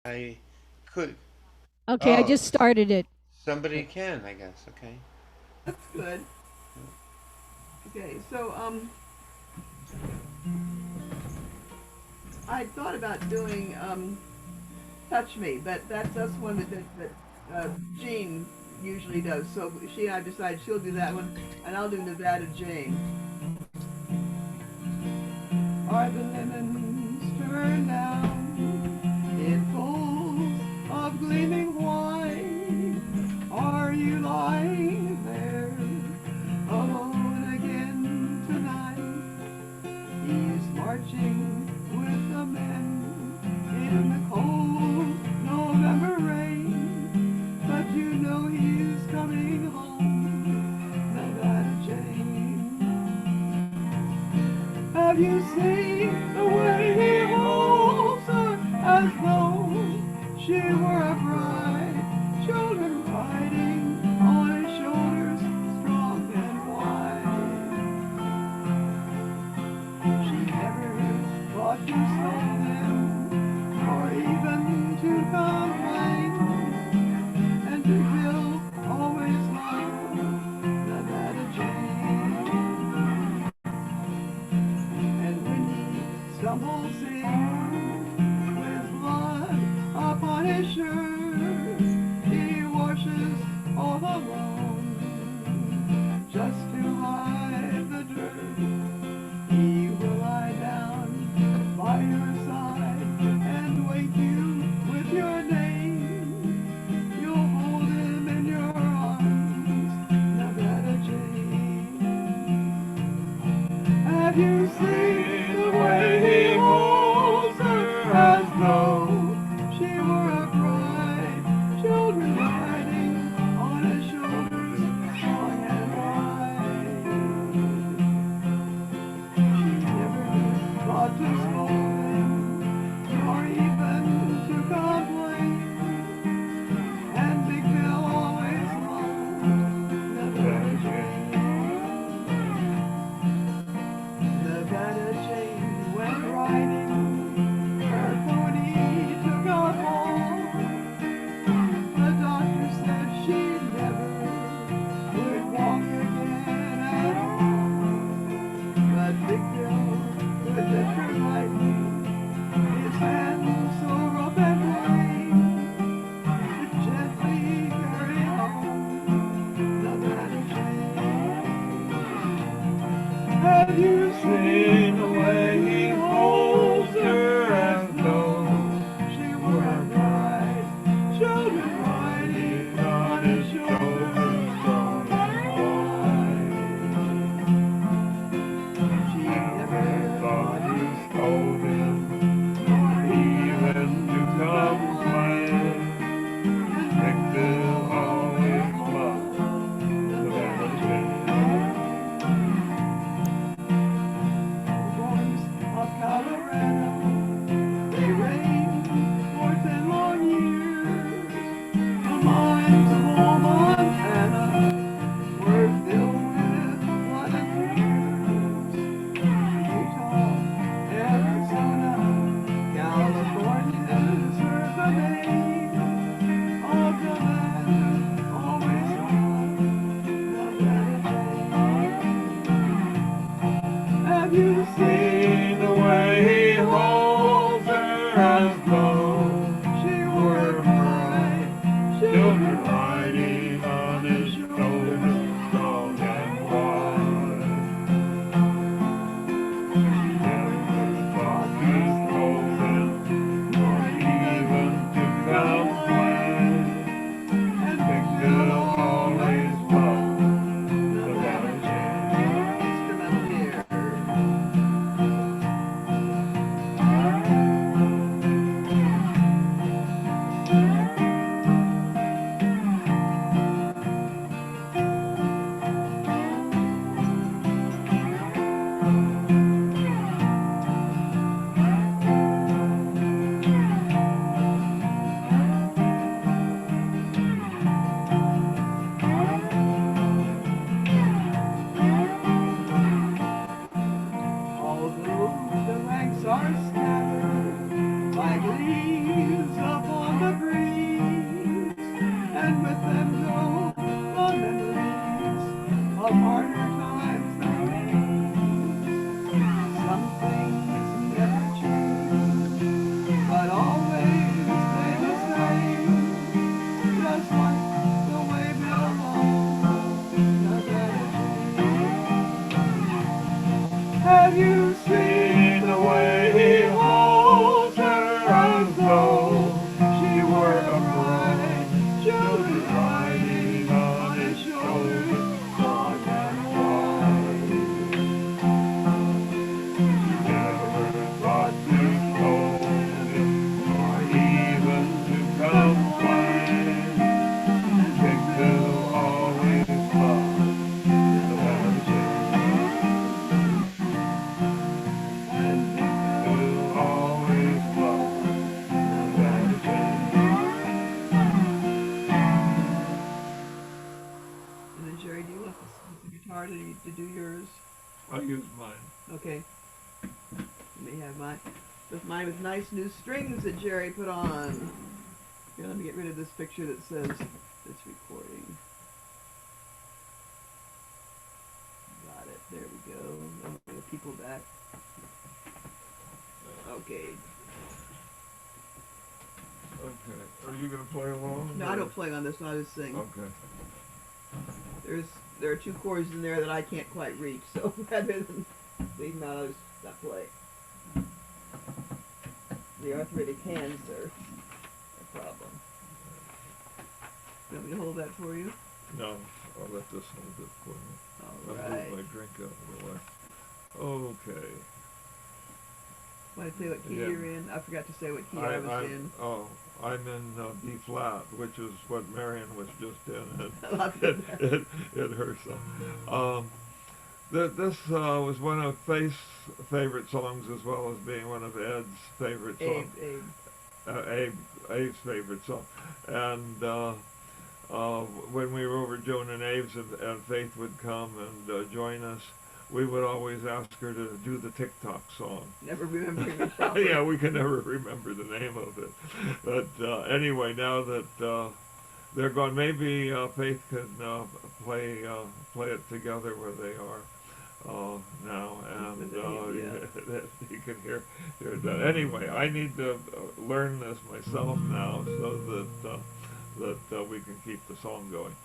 I could. Okay, I Oh, just started it. somebody can, I guess. Okay. That's good. Okay, so I thought about doing Touch Me, but that's one that Jean usually does. So she and I decided she'll do that one, and I'll do Nevada Jane. Are the lemons turned down in pools of gleaming white? Are you lying there alone again tonight? He's marching with the men in the cold November rain, but you know he's coming home, Nevada Jane. Have you seen the way he holds her as though she were a bride? Children riding on his shoulders, strong and wide. She never thought to scold him, or even to complain, and to Bill always loved Nevada Jane. And when he stumbles in with blood upon his shirt, he washes all alone just to hide the dirt. He will lie down by your side and wake you with your name. You'll hold him in your arms, Nevada Jane. Have you seen the way he holds her as though she were a bride? Children riding on his shoulders, strong and wide. She never thought to scold him, nor even to complain. And Big Bill always loved Nevada Jane. Nevada Jane went riding, her pony took a fall. The doctor said she never would walk again at all. But Big Bill would lift her lightly, his hands so rough and plain, to gently carry home Nevada Jane. Have you seen the way he holds her as though she were a bride? Children riding on his shoulders, strong and wide. She never thought to scold him, nor even to complain. And Bill always loved Nevada Jane. Storms of Colorado, they rained for 10 long years. I'll use mine. Okay. You may have mine. With mine with nice new strings that Jerry put on. Here, let me get rid of this picture that says this recording. Got it. There we go. Let me bring the people back. Okay. Okay. Are you gonna play along? No, I don't play on this one. I just sing. Okay. There are two chords in there that I can't quite reach, so rather than leave them out, I'll just not play. The arthritic hands are a problem. You want me to hold that for you? No, I'll let this hold it for me. All I'll right. move my drink out of the way. Okay. Want to say what key Yeah. you're in? I forgot to say what key I was in. Oh, I'm in B flat, which is what Marion was just in. In her song. This was one of Faith's favorite songs, as well as being one of Ed's favorite songs. Abe's favorite song. And when we were over at Joan and Abe's, and Faith would come and join us, we would always ask her to do the TikTok song. Never remembering myself. Yeah, we can never remember the name of it. But anyway, now that they're gone, maybe Faith can play it together where they are now, and you can hear that. Anyway, I need to learn this myself now, so that we can keep the song going.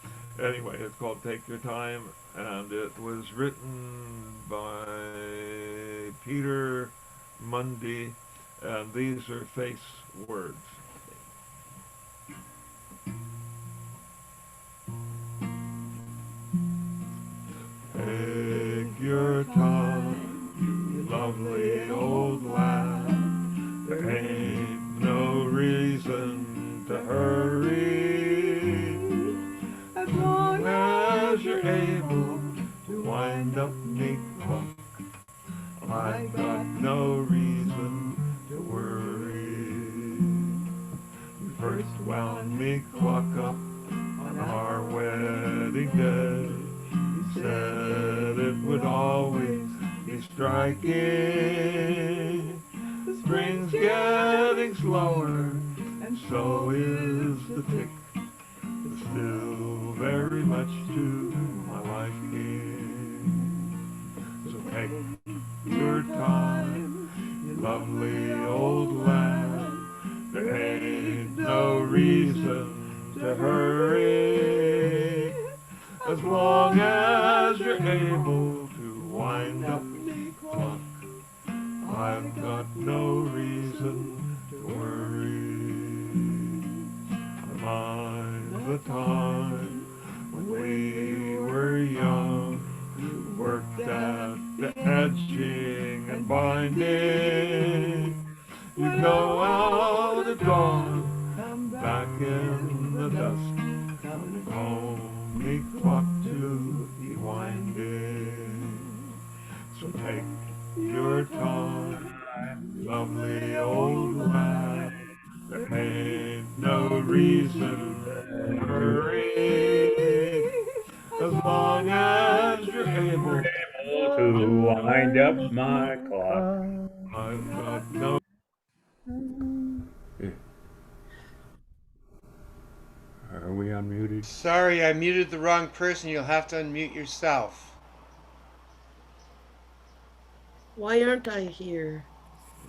Anyway, it's called Take Your Time, and it was written by Peter Mundy, and these are Faith's words. Take your time, you lovely old lad. There ain't no reason to hurry. As long as you're able to wind up me clock, I've got no reason to worry. You first wound me clock up on our wedding day. You said it would always be striking. The spring's getting slower, and so is the tick. But still very much to my liking. So take your time, you lovely old lad. There ain't no reason to hurry. As long as you're able to wind up the clock, I've got no reason to worry. I mind the time when we were young, we worked at the edging and binding. You'd go out at dawn, come back in the dusk, come home. Me clock to be winding. So take your time, lovely old lad. There ain't no reason to hurry. As long as you're able to wind up my clock. I've got no. Are we unmuted? Sorry, I muted the wrong person. You'll have to unmute yourself. Why aren't I here?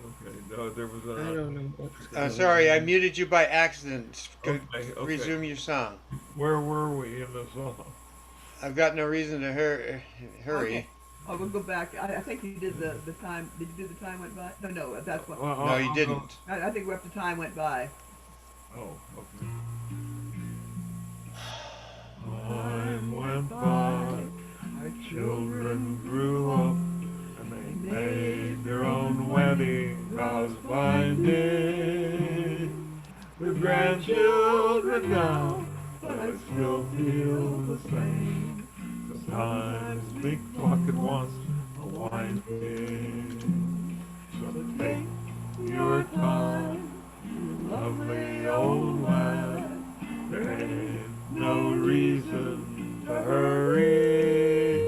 Okay, no, there was a. I don't know what's Sorry, I muted you by accident. Okay. Resume your song. Where were we in the song? I've got no reason to hurry. Okay. Oh, we'll go back. I think you did the time. Did you do the time went by? No, that's what. No, you didn't. I think we're up to time went by. Oh, okay. Time went by, our children grew up, and they made their own wedding vows binding. With grandchildren now, but I still feel the same. Sometimes big pocket wants a winding. So take your time, you lovely old lad. There ain't no reason to hurry.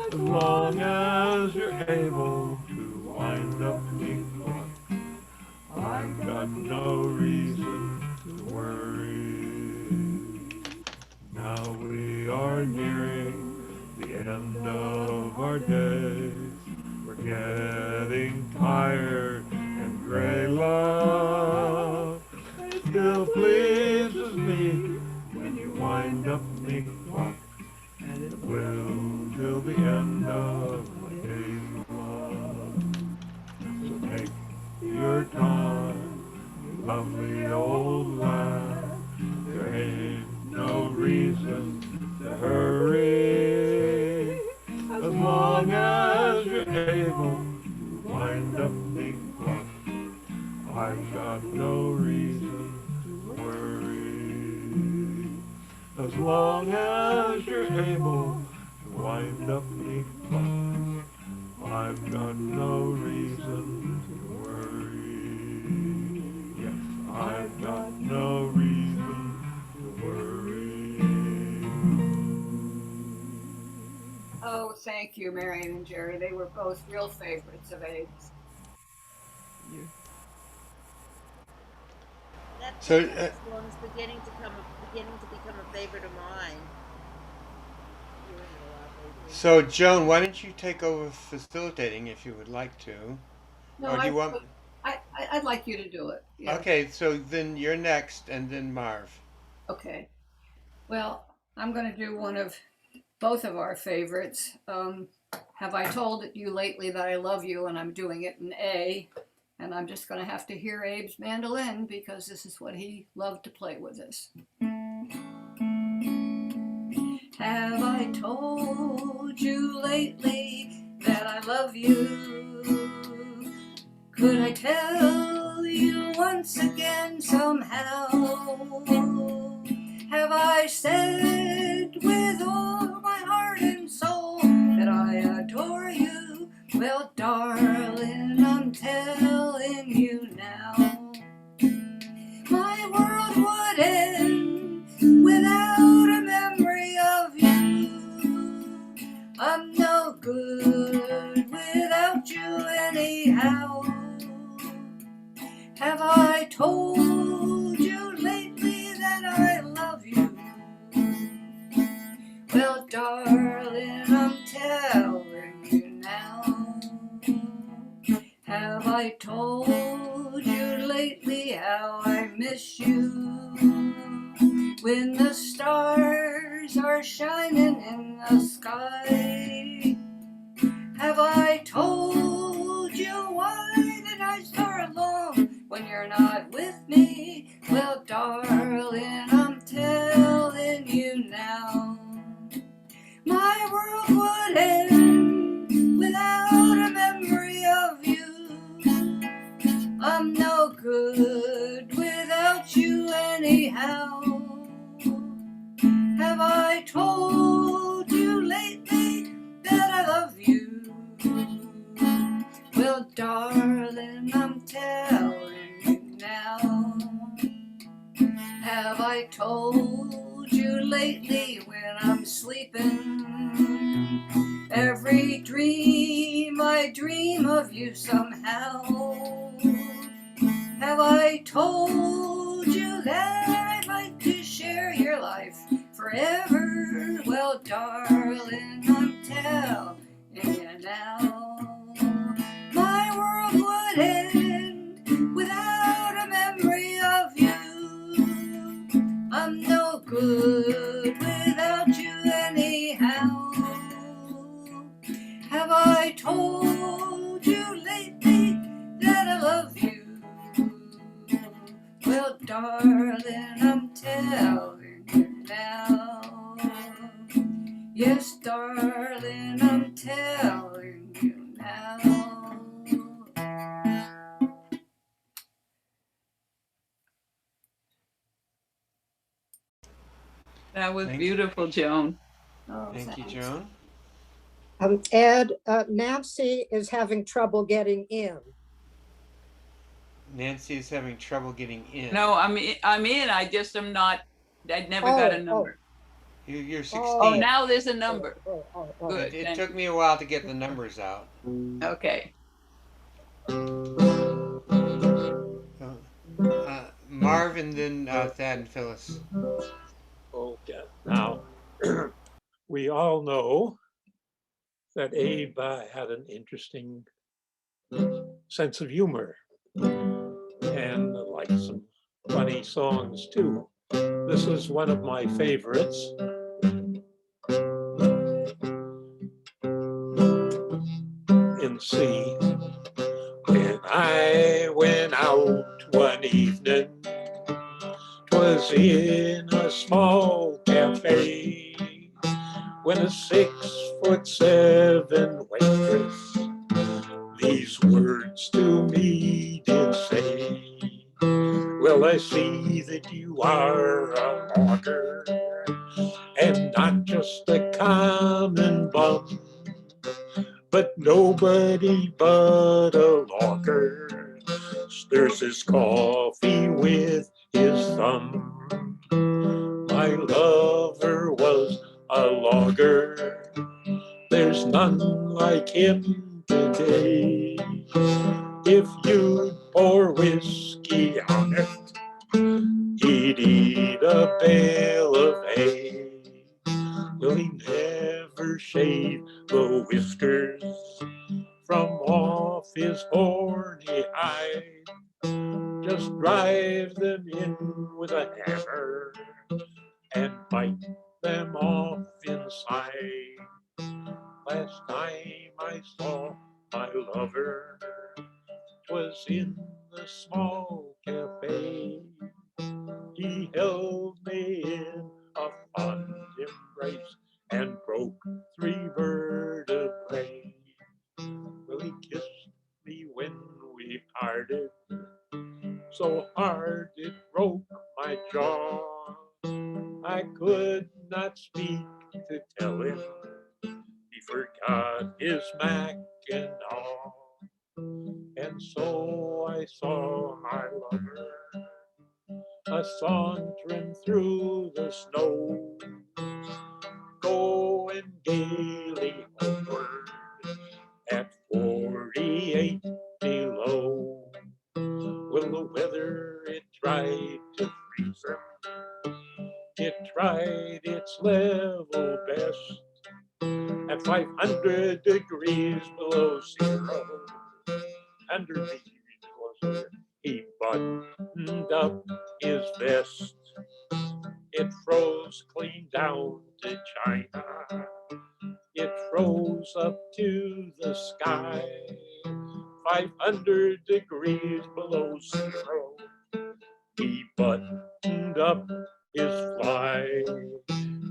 As long as reason to worry. Now we are nearing the end of our days. We're getting tired and gray, love. It still pleases me when you wind up the clock, and it will till the end of my days, love. So take your time, you lovely old lad. There ain't no reason to hurry. As long as you're able to wind up the clock, I've got no reason to worry. As long as you're able to wind up the clock, I've got no reason to worry. Yes, I've got no reason to worry. Oh, thank you, Marion and Jerry. They were both real favorites of Abe's. That's So, okay. This one's beginning to become a favorite of mine. Hearing it a lot lately. so Joan, why don't you take over facilitating if you would like to? No, Or do you want? I'd like you to do it. Yeah. Okay, so then you're next, and then Marv. Okay. Well, I'm going to do one of both of our favorites. Have I told you lately that I love you? And I'm doing it in A. And I'm just going to have to hear Abe's mandolin because this is what he loved to play with us. Have I told you lately that I love you? Could I tell you once again somehow? Have I said with all my heart and soul that I adore you? Well, darling, I'm telling you now. My world would end without a memory of you. I'm no good without you anyhow. Have I told you lately that I love you? Well, darling, I'm telling you now. Have I told you lately how I miss you? When the stars are shining in the sky. Have I told you why the nights are long when you're not with me? Well, darling, I'm telling you now. My world would end without a memory of you. I'm no good without you anyhow. Have I told you lately that I love you? Well, darling, I'm telling you now. Have I told you lately when I'm sleeping? Every dream I dream of you somehow. Have I told you that I'd like to share your life forever? Well, darling, I'm telling you now. My world would end without a memory of you. I'm no good without you anyhow. Have I told you lately that I love you? Well, darling, I'm telling you now. Yes, darling, I'm telling you now. That was Thank- beautiful, Joan. Oh, Thank you, thanks. Joan. Ed, Nancy is having trouble getting in. Nancy is having trouble getting in. No, I'm in. I just am not. I never got a number. You're 16. Oh, now there's a number. Oh. Good. It thank took me a while to get the numbers out. Okay. Uh, Marv and then Thad and Phyllis. Okay. Now, we all know that Abe had an interesting sense of humor and liked some funny songs too. This is one of my favorites. In C. When I went out one evening, 'twas in a small cafe, when a 6'7" waitress these words to me did say. Well, I see that you are a logger, and not just a common bum, but nobody but a logger stirs his coffee with his thumb. My lover was a logger, there's none like him today. If you'd pour whiskey on it, he'd eat a bale of hay. Well, he never shaved the whiskers from off his horny hide, just drive them in with a hammer and bite them off inside. Last time I saw my lover, 'twas in the small cafe. He held me in a fond embrace and broke 3 vertebrae. Well, he kissed me when we parted, so hard it broke my jaw. I could not speak to tell him he forgot his mackinaw. And so I saw my lover a-sauntering through the snow, going gaily homeward at 48 below. Well, the weather, it tried to freeze him. It tried its level best at 500 degrees below zero. 100 degrees below zero. He buttoned up his vest. It froze clean down to China. It froze up to the sky. 500 degrees below zero. He buttoned up his fly.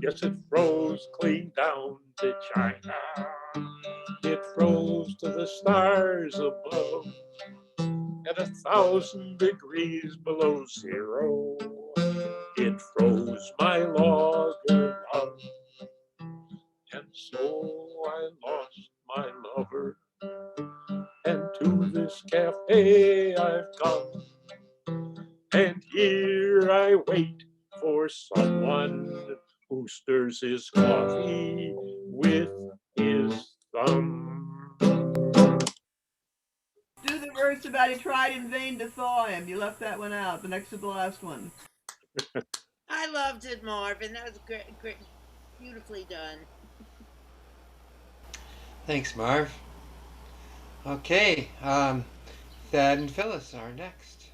Yes, it froze clean down to China. It froze to the stars above at 1,000 degrees below zero. It froze my logger love, and so I lost my lover. And to this cafe I've come, and here I wait for someone who stirs his coffee with his thumb. Do the verse about he tried in vain to thaw him. You left that one out, the next to the last one. I loved it, Marvin. That was great, great, beautifully done. Thanks, Marv. Okay, Thad and Phyllis are next.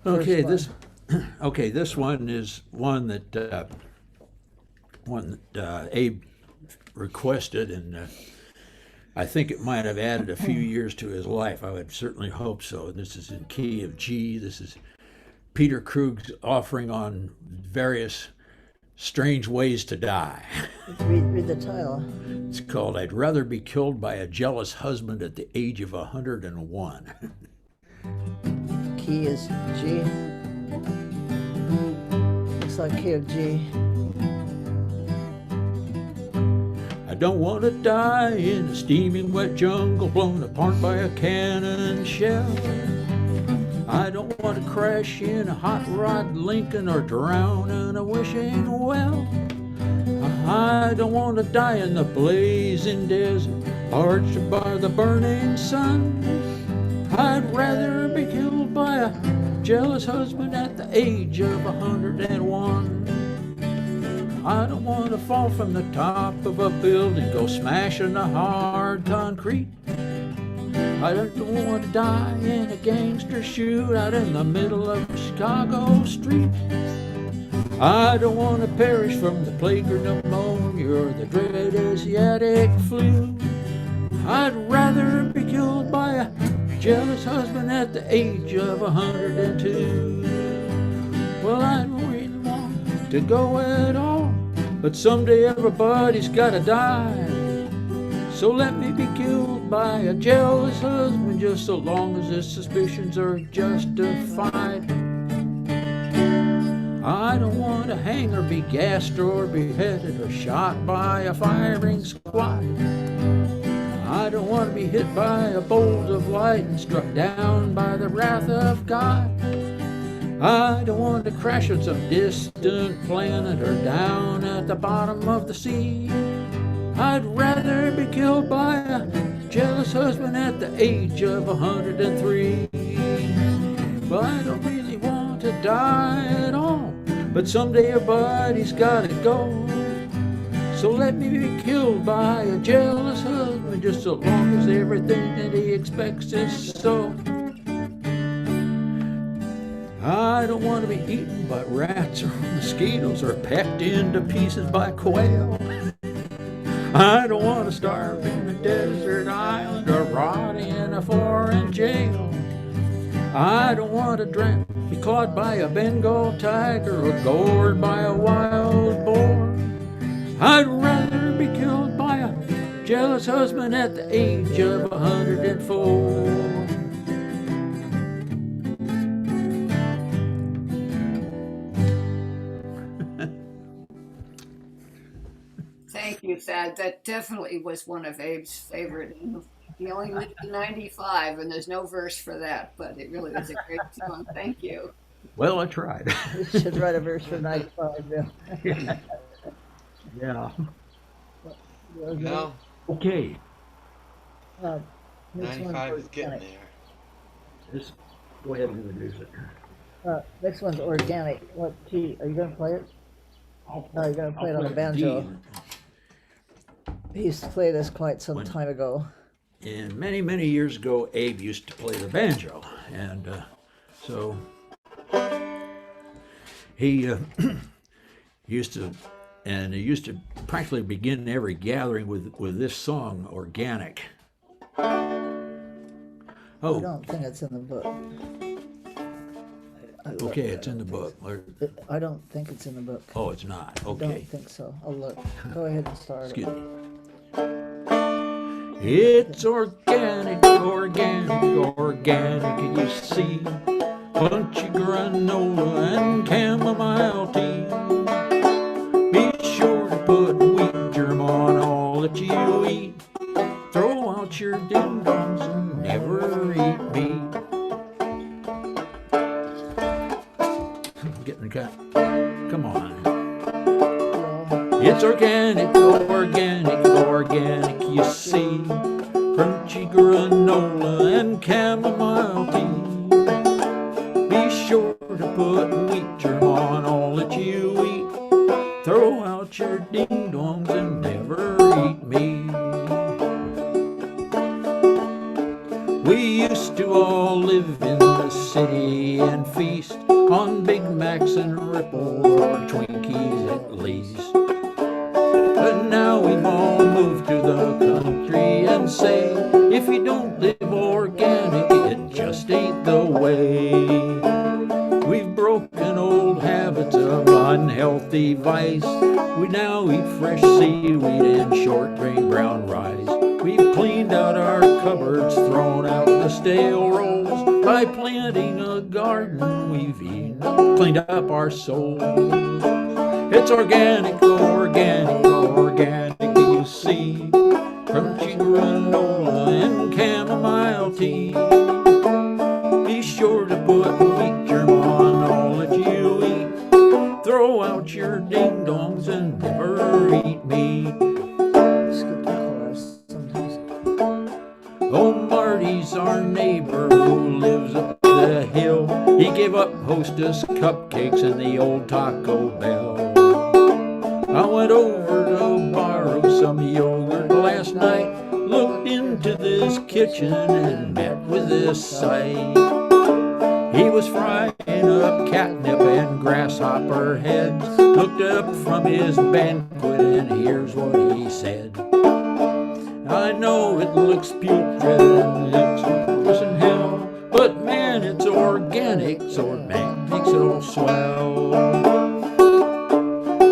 Okay, this one is one that Abe requested, and I think it might have added a few years to his life. I would certainly hope so. This is in key of G. This is Peter Krug's offering on various strange ways to die. Read the title. It's called "I'd Rather Be Killed by a Jealous Husband at the Age of 101." Key is G. Looks like key of G. I don't want to die in a steaming wet jungle blown apart by a cannon shell. I don't want to crash in a hot rod Lincoln or drown in a wishing well. I don't want to die in the blazing desert Parched by the burning sun. I'd rather be killed by a jealous husband at the age of 101. I don't want to fall from the top of a building, go smashing the hard concrete. I don't want to die in a gangster shootout in the middle of a Chicago street. I don't want to perish from the plague or pneumonia or the dread Asiatic flu. I'd rather be killed by a jealous husband at the age of 102. Well, I don't really want to go at all, but someday everybody's gotta die. So let me be killed by a jealous husband, just so long as his suspicions are justified. I don't want to hang or be gassed or beheaded or shot by a firing squad. I don't want to be hit by a bolt of light and struck down by the wrath of God. I don't want to crash on some distant planet or down at the bottom of the sea. I'd rather be killed by a jealous husband at the age of 103. But I don't really want to die at all, but someday everybody's gotta go. So let me be killed by a jealous husband, just so long as everything that he expects is so. I don't want to be eaten by rats or mosquitoes or pecked into pieces by quail. I don't want to starve in a desert island or rot in a foreign jail. I don't want to be clawed by a Bengal tiger or gored by a wild boar. I'd rather be killed by a jealous husband at the age of 104. Thank you, Thad. That definitely was one of Abe's favorite. He only lived to 95, and there's no verse for that, but it really was a great song. Thank you. Well, I tried. You should write a verse for 95, Bill. Yeah. No, Okay. Next one's 95 is getting organic. there. Just go ahead and introduce it. Next one's organic. What key? Are you going to play it? No, you're going to play it on the banjo. D. He used to play this quite some When- time ago. And many, many years ago, Abe used to play the banjo. And so he used to practically begin every gathering with this song, Organic. I Oh, don't think it's in the book. I looked, okay, I it's in the don't book. think- I don't think it's in the book. Oh, it's not. I Okay. don't think so. I'll look. Go ahead and start Excuse it. me. It's organic, organic, organic, you see. Punchy granola and chamomile tea. Be sure to put wheat germ on all that you eat. Throw out your ding-dongs and never eat meat. Getting cut. Come on. It's organic, organic, organic, you see. Crunchy granola and chamomile tea. Be sure to put wheat germ on all that you eat. Throw out your ding-dongs and never eat meat. We used to all live in the city and feast on Big Macs and Ripples or Twinkies at least. But now we've all moved to the country and say, if you don't live organic, it just ain't the way. We've broken old habits of unhealthy vice. We now eat fresh seaweed and short grain brown rice. We've cleaned out our cupboards, thrown out the stale rolls. By planting a garden, we've cleaned up our souls. It's organic, organic, organic, you see. Crunchy granola and chamomile tea. Be sure to put wheat germ on all that you eat. Throw out your ding-dongs and never eat meat. Skip the chorus sometimes. He's our neighbor who lives up the hill. He gave up Hostess cupcakes and the old Taco Bell. I went over to borrow some yogurt last night, looked into this kitchen and met with this sight. He was frying up catnip and grasshopper heads, looked up from his banquet and here's what he said. I know it looks putrid and looks worse than hell, but man, it's organic, so it makes it all swell.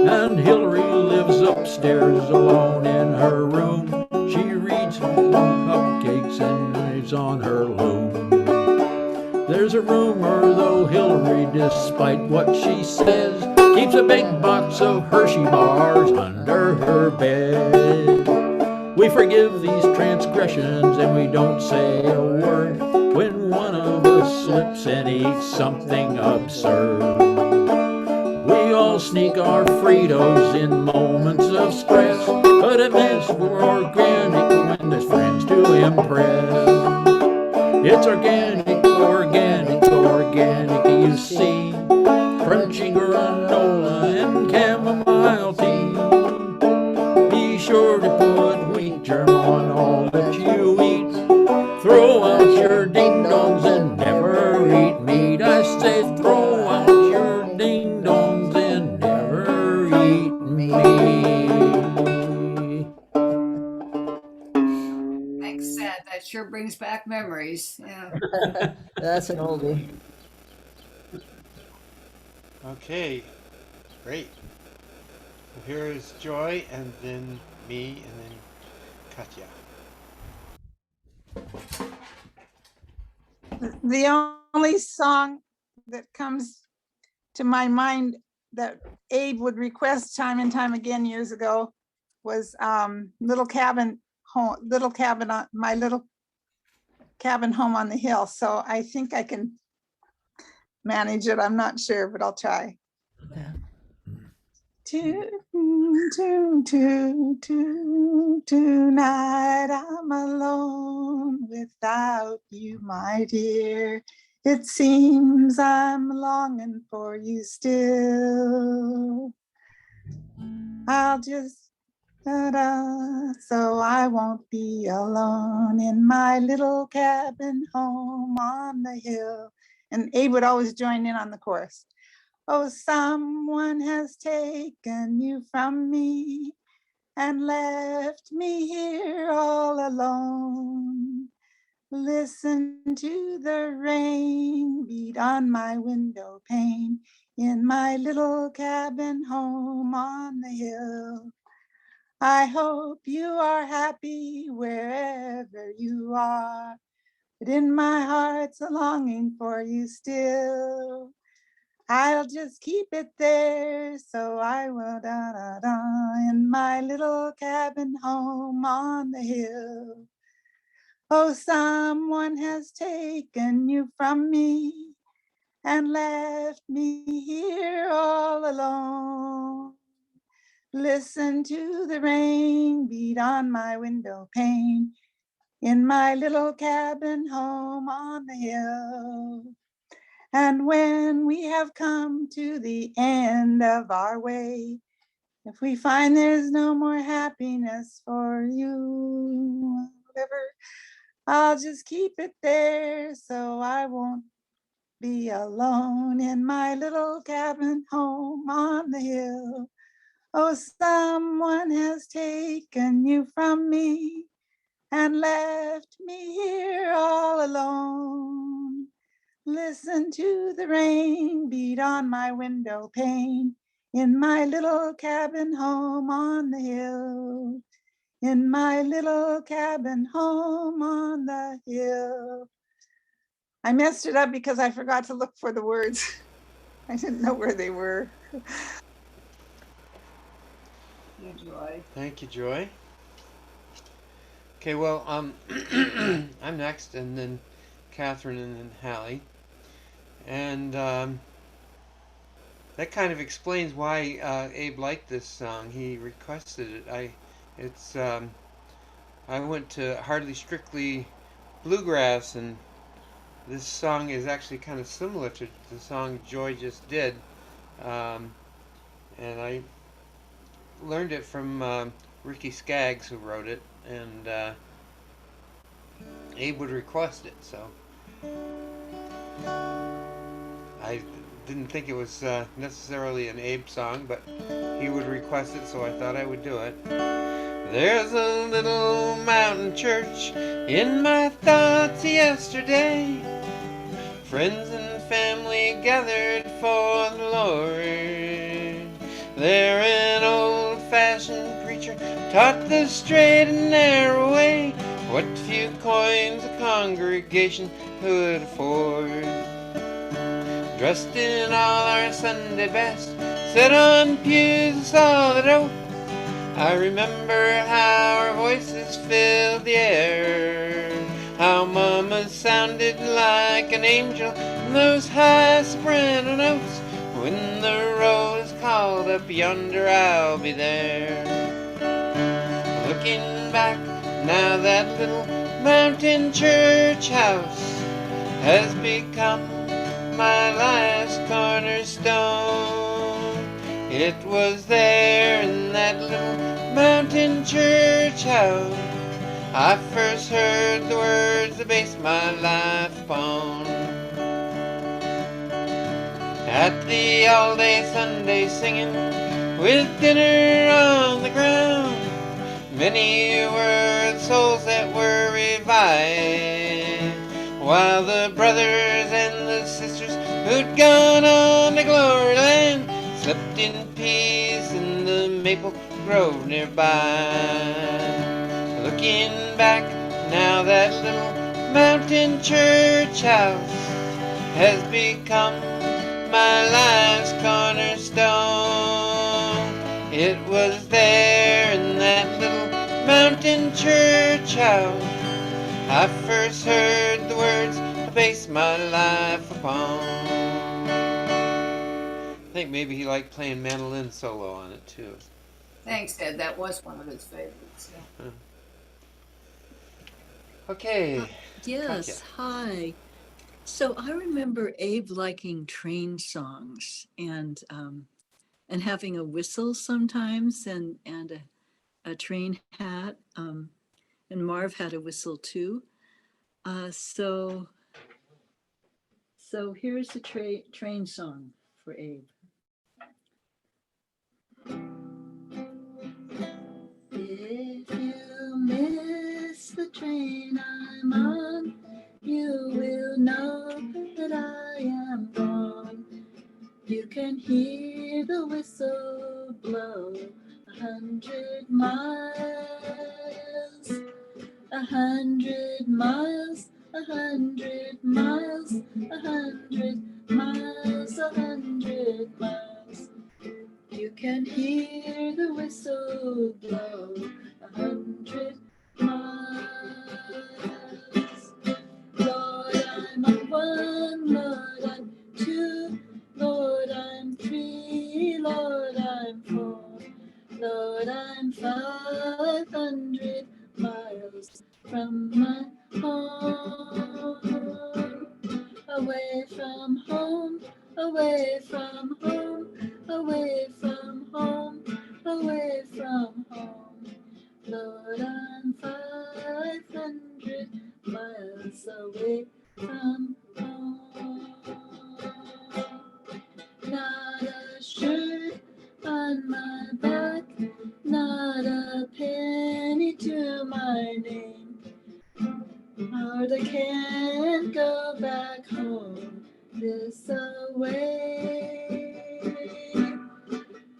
And Hillary lives upstairs alone in her room. She reads cupcakes and lives on her loom. There's a rumor, though, Hillary, despite what she says, keeps a big box of Hershey bars under her bed. We forgive these transgressions and we don't say a word when one of us slips and eats something absurd. We all sneak our Fritos in moments of stress, but at least we're organic when there's friends to impress. It's organic, organic, organic, you see. Crunchy granola and chamomile tea. Be sure to put wheat germ on all that you eat. Throw out your ding-dongs and never eat meat. I say throw out your ding-dongs and never eat meat. Thanks, Sad. That sure brings back memories. Yeah. That's an oldie. Okay, great. So here is Joy, and then me, and then Katya. The only song that comes to my mind that Abe would request time and time again years ago was Little Cabin Home, My Little Cabin Home on the Hill. So I think I can manage it. I'm not sure, but I'll try. Yeah. Tonight I'm alone without you, my dear. It seems I'm longing for you still. I'll just so I won't be alone in my little cabin home on the hill. And Abe would always join in on the chorus. Oh, someone has taken you from me and left me here all alone. Listen to the rain beat on my window pane in my little cabin home on the hill. I hope you are happy wherever you are, but in my heart's a longing for you still. I'll just keep it there, so I will in my little cabin home on the hill. Oh, someone has taken you from me and left me here all alone. Listen to the rain beat on my window pane in my little cabin home on the hill. And when we have come to the end of our way, if we find there's no more happiness for you, whatever, I'll just keep it there so I won't be alone in my little cabin home on the hill. Oh, someone has taken you from me and left me here all alone. Listen to the rain beat on my window pane in my little cabin home on the hill. In my little cabin home on the hill. I messed it up because I forgot to look for the words. I didn't know where they were. Joy. Thank you, Joy. Okay, well, I'm next, and then Catherine, and then Hallie. And that kind of explains why Abe liked this song. He requested it. I went to Hardly Strictly bluegrass, and this song is actually kind of similar to the song Joy just did. Um, and I learned it from Ricky Skaggs, who wrote it, and Abe would request it, so I didn't think it was necessarily an Abe song, but he would request it, so I thought I would do it. There's a little mountain church in my thoughts yesterday. Friends and family gathered for the Lord. There an old-fashioned preacher taught the straight and narrow way, what few coins a congregation could afford. Dressed in all our Sunday best, sat on pews of solid oak. I remember how our voices filled the air, how Mama sounded like an angel in those high soprano notes. When the roll is called up yonder, I'll be there. Looking back, now that little mountain church house has become my last cornerstone. It was there in that little mountain church house I first heard the words that based my life upon. At the all-day Sunday singing, with dinner on the ground, many were the souls that were revived, while the brothers and the sisters who'd gone on to glory land slept in peace in the maple grove nearby. Looking back, now that little mountain church house has become my life's cornerstone. It was there in that little mountain church house I first heard the words I based my life upon. I think maybe he liked playing mandolin solo on it too. Thanks, Ed. That was one of his favorites. Yeah. Okay. Yes, Katya. hi. So I remember Abe liking train songs and having a whistle sometimes and a train hat. And Marv had a whistle too. So here's a train song for Abe. If you miss the train I'm on, you will know that I am gone. You can hear the whistle blow 100 miles, 100 miles, 100 miles, 100 miles, 100 miles. You can hear the whistle blow 100 miles. Lord, I'm on one, Lord, I'm two, Lord, I'm three, Lord, I'm four, Lord, I'm 500 miles from my home. Away from home, away from home, away from home, away from home. Lord, I'm 500 miles away from home. Not a shirt on my back, not a penny to my name. Lord, I can't go back home this away,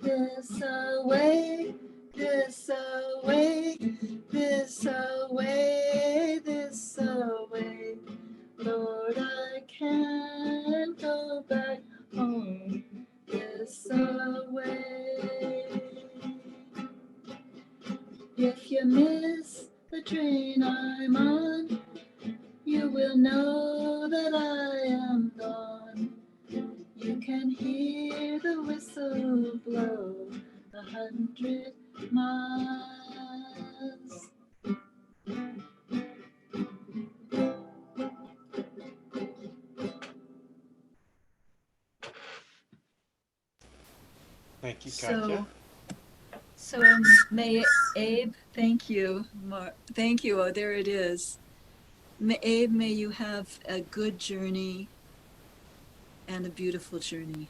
this away, this away, this away, this away. Lord, I can't go back home this away. If you miss the train I'm on, you will know that I am gone. You can hear the whistle blow 100 miles. Thank you, Katja. So may Abe, thank you. Thank you. Oh, there it is. Abe, may you have a good journey and a beautiful journey.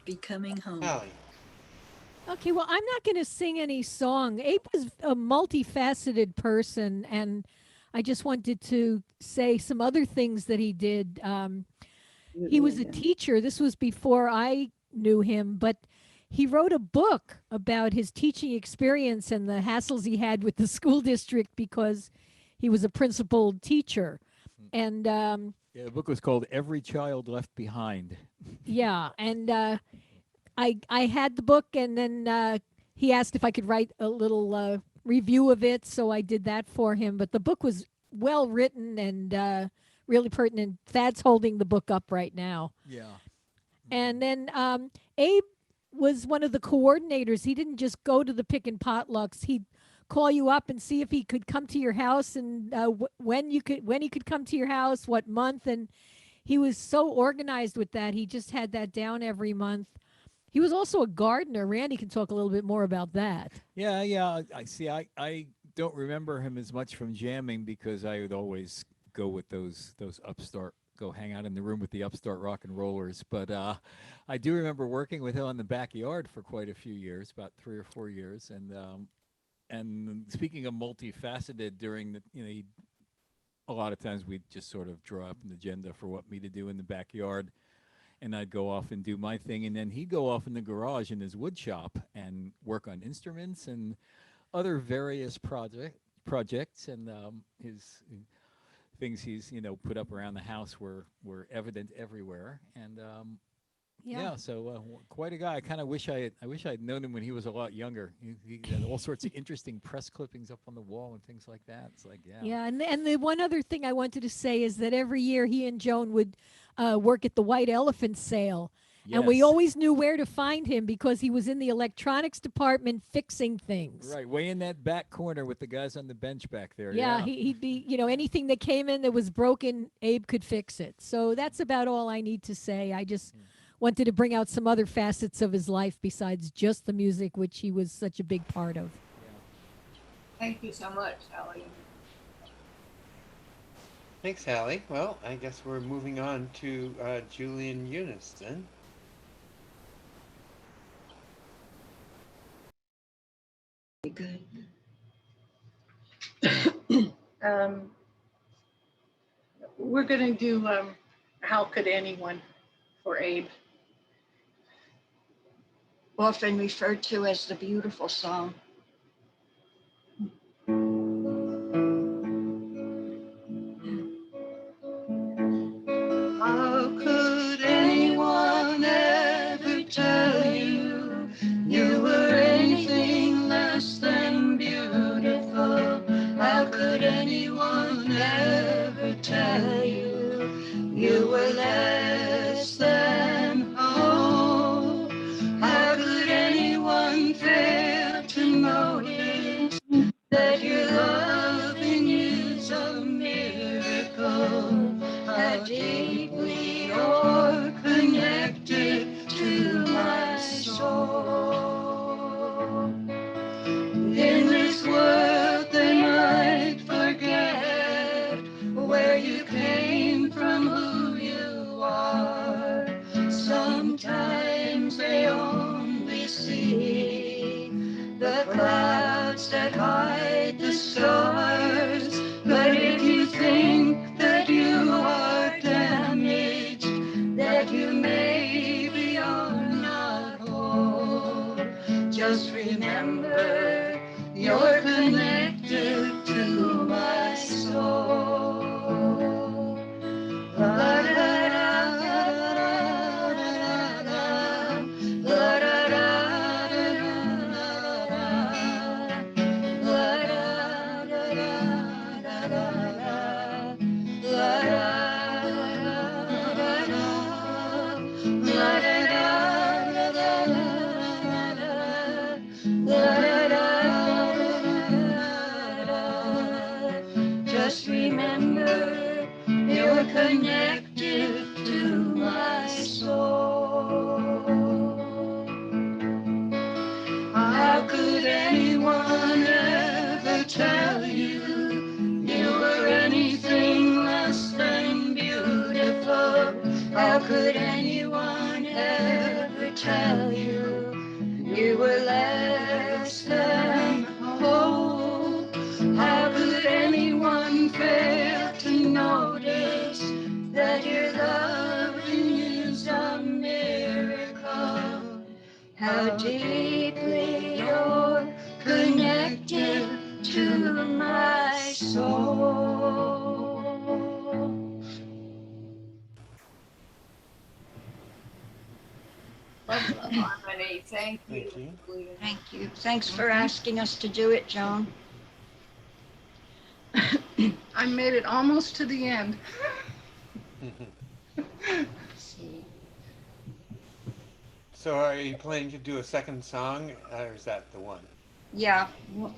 Becoming home. Hallie. Okay, well, I'm not going to sing any song. Abe was a multifaceted person, and I just wanted to say some other things that he did. He was a teacher. This was before I knew him, but he wrote a book about his teaching experience and the hassles he had with the school district because he was a principal teacher. And Yeah, the book was called Every Child Left Behind. yeah, and I had the book, and then he asked if I could write a little review of it, so I did that for him. But the book was well written and really pertinent. Thad's holding the book up right now. Yeah. And then Abe was one of the coordinators. He didn't just go to the pick and potlucks. He'd call you up and see if he could come to your house and when he could come to your house, what month. And he was so organized with that. He just had that down every month. He was also a gardener. Randy can talk a little bit more about that. Yeah. I see. I don't remember him as much from jamming because I would always go with those upstart, go hang out in the room with the upstart rock and rollers. But I do remember working with him on the backyard for quite a few years, about 3 or 4 years. And speaking of multifaceted, during the a lot of times we'd just sort of draw up an agenda for what me to do in the backyard. And I'd go off and do my thing, and then he'd go off in the garage in his wood shop and work on instruments and other various projects. And his things he's put up around the house were evident everywhere. And so quite a guy. I kind of wish I had known him when he was a lot younger. He had all sorts of interesting press clippings up on the wall and things like that. It's like Yeah, and the one other thing I wanted to say is that every year he and Joan would work at the White Elephant sale. And we Yes. always knew where to find him because he was in the electronics department fixing things. Right, way in that back corner with the guys on the bench back there. Yeah, he'd be, anything that came in that was broken, Abe could fix it. So that's about all I need to say. I just wanted to bring out some other facets of his life besides just the music, which he was such a big part of. Thank you so much, Hallie. Thanks, Hallie. Well, I guess we're moving on to Julian Eunice then. Good. We're going to do How Could Anyone for Abe. Often referred to as the beautiful song. How could anyone ever tell you you were anything less than beautiful? How could anyone ever tell you you were less than whole? How could anyone fail to notice that your loving is a miracle? How deeply you're connected to my soul. In this world they might forget where you came from, who you are. Sometimes they only see the clouds that hide the stars. But if you think that you are damaged, that you maybe are not whole, just remember you're connected to my soul. La da da da da la da da tell you you were less than whole. How could anyone fail to notice that your loving is a miracle? How deeply you're connected to my soul. Lovely harmony. Thank you. Thank you. Thank you. Thanks for asking us to do it, Joan. I made it almost to the end. See. So are you planning to do a second song, or is that the one? Yeah,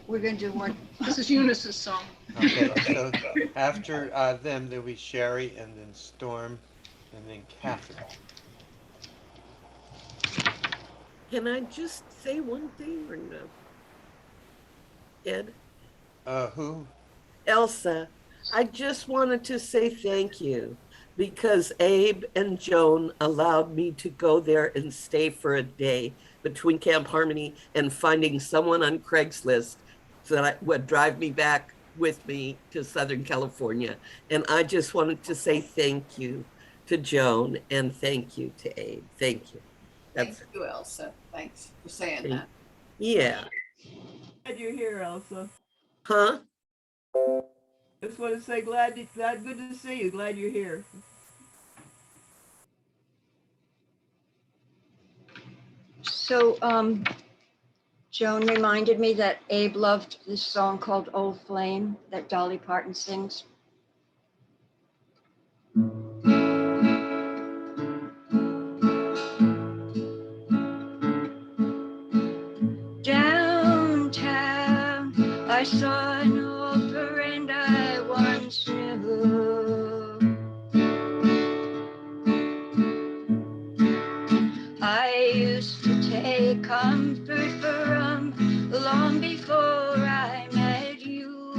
we're gonna do one. This is Eunice's song. Okay, so after them, there'll be Sherry, and then Storm, and then Catherine. Can I just say one thing or no? Ed? Who? Elsa, I just wanted to say thank you because Abe and Joan allowed me to go there and stay for a day between Camp Harmony and finding someone on Craigslist so that would drive me back with me to Southern California. And I just wanted to say thank you to Joan and thank you to Abe. Thank you. Thank you, Elsa. Thanks for saying that. Yeah. Glad you're here, Elsa. Huh? Just want to say glad, good to see you. Glad you're here. So, Joan reminded me that Abe loved this song called Old Flame that Dolly Parton sings. Downtown, I saw an old friend I once knew. I used to take comfort from long before I met you.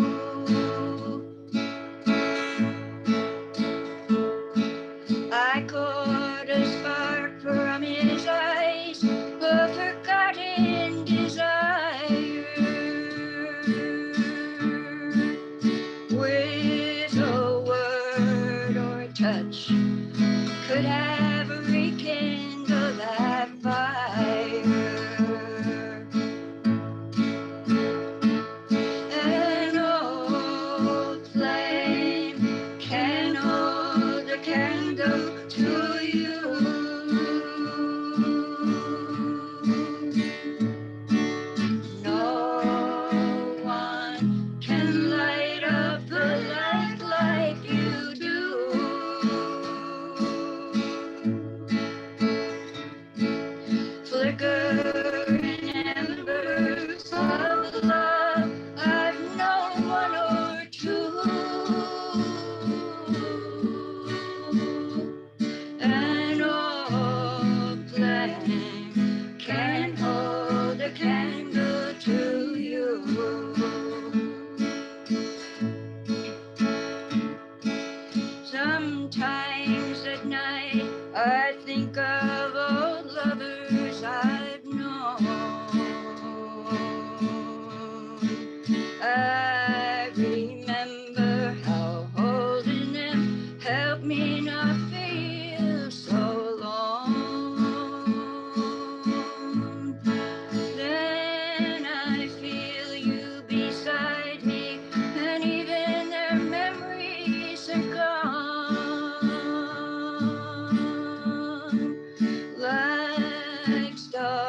I caught a spark from his eyes, a forgotten desire. With a word or touch, could have rekindled that fire. An old flame can hold a candle to you. No one can light up the light like you do. Flickering embers of love, I've known one or two. An old flame can hold a candle to you. Sometimes at night I think of old lovers I've known. I remember how holding them helped me not feel so alone. Then I feel you beside me, and even their memories are gone. Like stars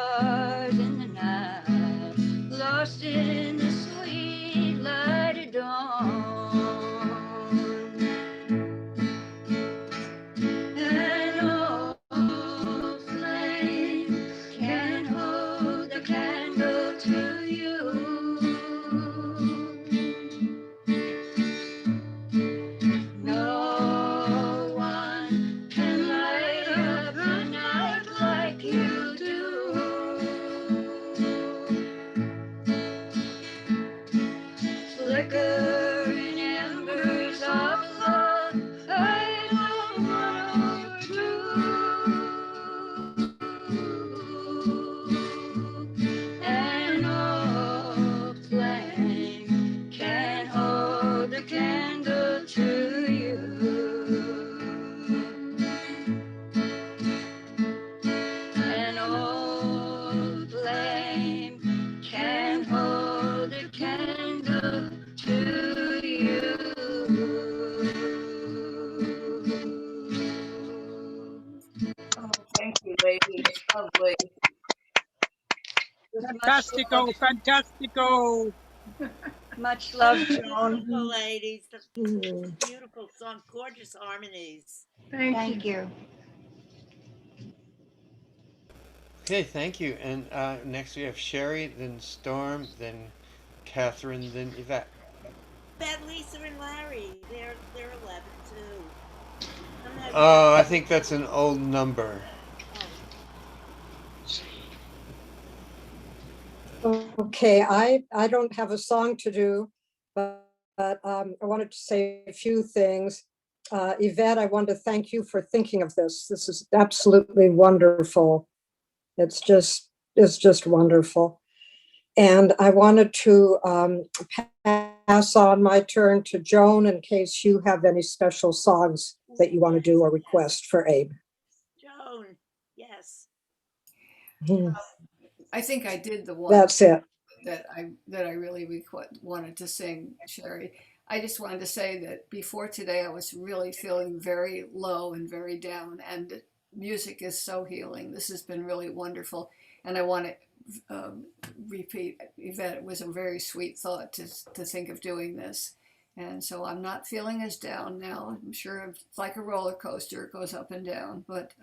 Fantastico, fantastico. Much love, Beautiful, Joan. ladies. Mhm. Beautiful song, gorgeous harmonies. Thank you. Okay, thank you. And next we have Sherry, then Storm, then Catherine, then Yvette. About Lisa and Larry, they're 11 too. Somehow you have. Oh, I think that's an old number. Oh, Okay, I don't have a song to do, but I wanted to say a few things. Yvette, I want to thank you for thinking of this. This is absolutely wonderful. It's just wonderful. And I wanted to pass on my turn to Joan in case you have any special songs that you want to do or request for Abe. Joan, yes. Mhm. I think I did the one That's it. that I really wanted to sing, Sherry. I just wanted to say that before today, I was really feeling very low and very down, and music is so healing. This has been really wonderful, and I want to repeat, Yvette, it was a very sweet thought to think of doing this. And so I'm not feeling as down now. I'm sure it's like a roller coaster, it goes up and down, but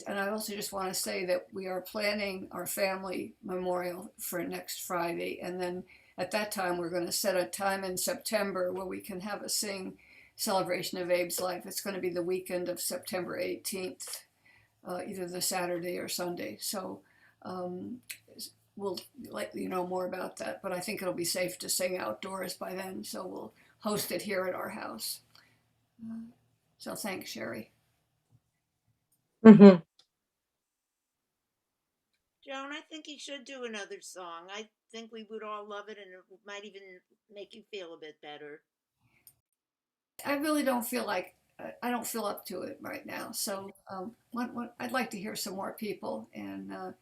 and I also just want to say that we are planning our family memorial for next Friday. And then at that time, we're going to set a time in September where we can have a celebration of Abe's life. It's going to be the weekend of September 18th, either the Saturday or Sunday. So we'll let you know more about that. But I think it'll be safe to sing outdoors by then. So we'll host it here at our house. So thanks, Sherry. Mhm. Joan, I think you should do another song. I think we would all love it and it might even make you feel a bit better. I really don't feel like I don't feel up to it right now. So I'd like to hear some more people, and I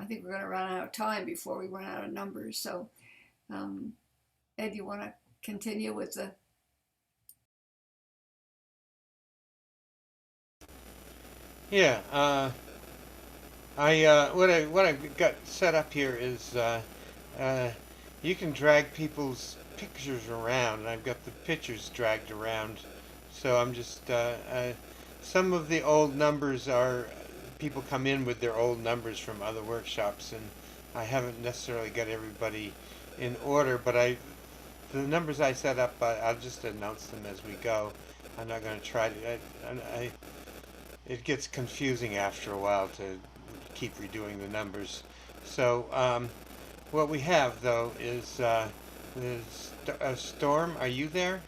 think we're going to run out of time before we run out of numbers. So, Ed, you want to continue with the? Yeah. What I've got set up here is uh, you can drag people's pictures around, and I've got the pictures dragged around. So I'm just some of the old numbers are people come in with their old numbers from other workshops, and I haven't necessarily got everybody in order, but the numbers I set up, I'll just announce them as we go. I'm not going to try to. It gets confusing after a while to keep redoing the numbers. So what we have though is Storm. Are you there?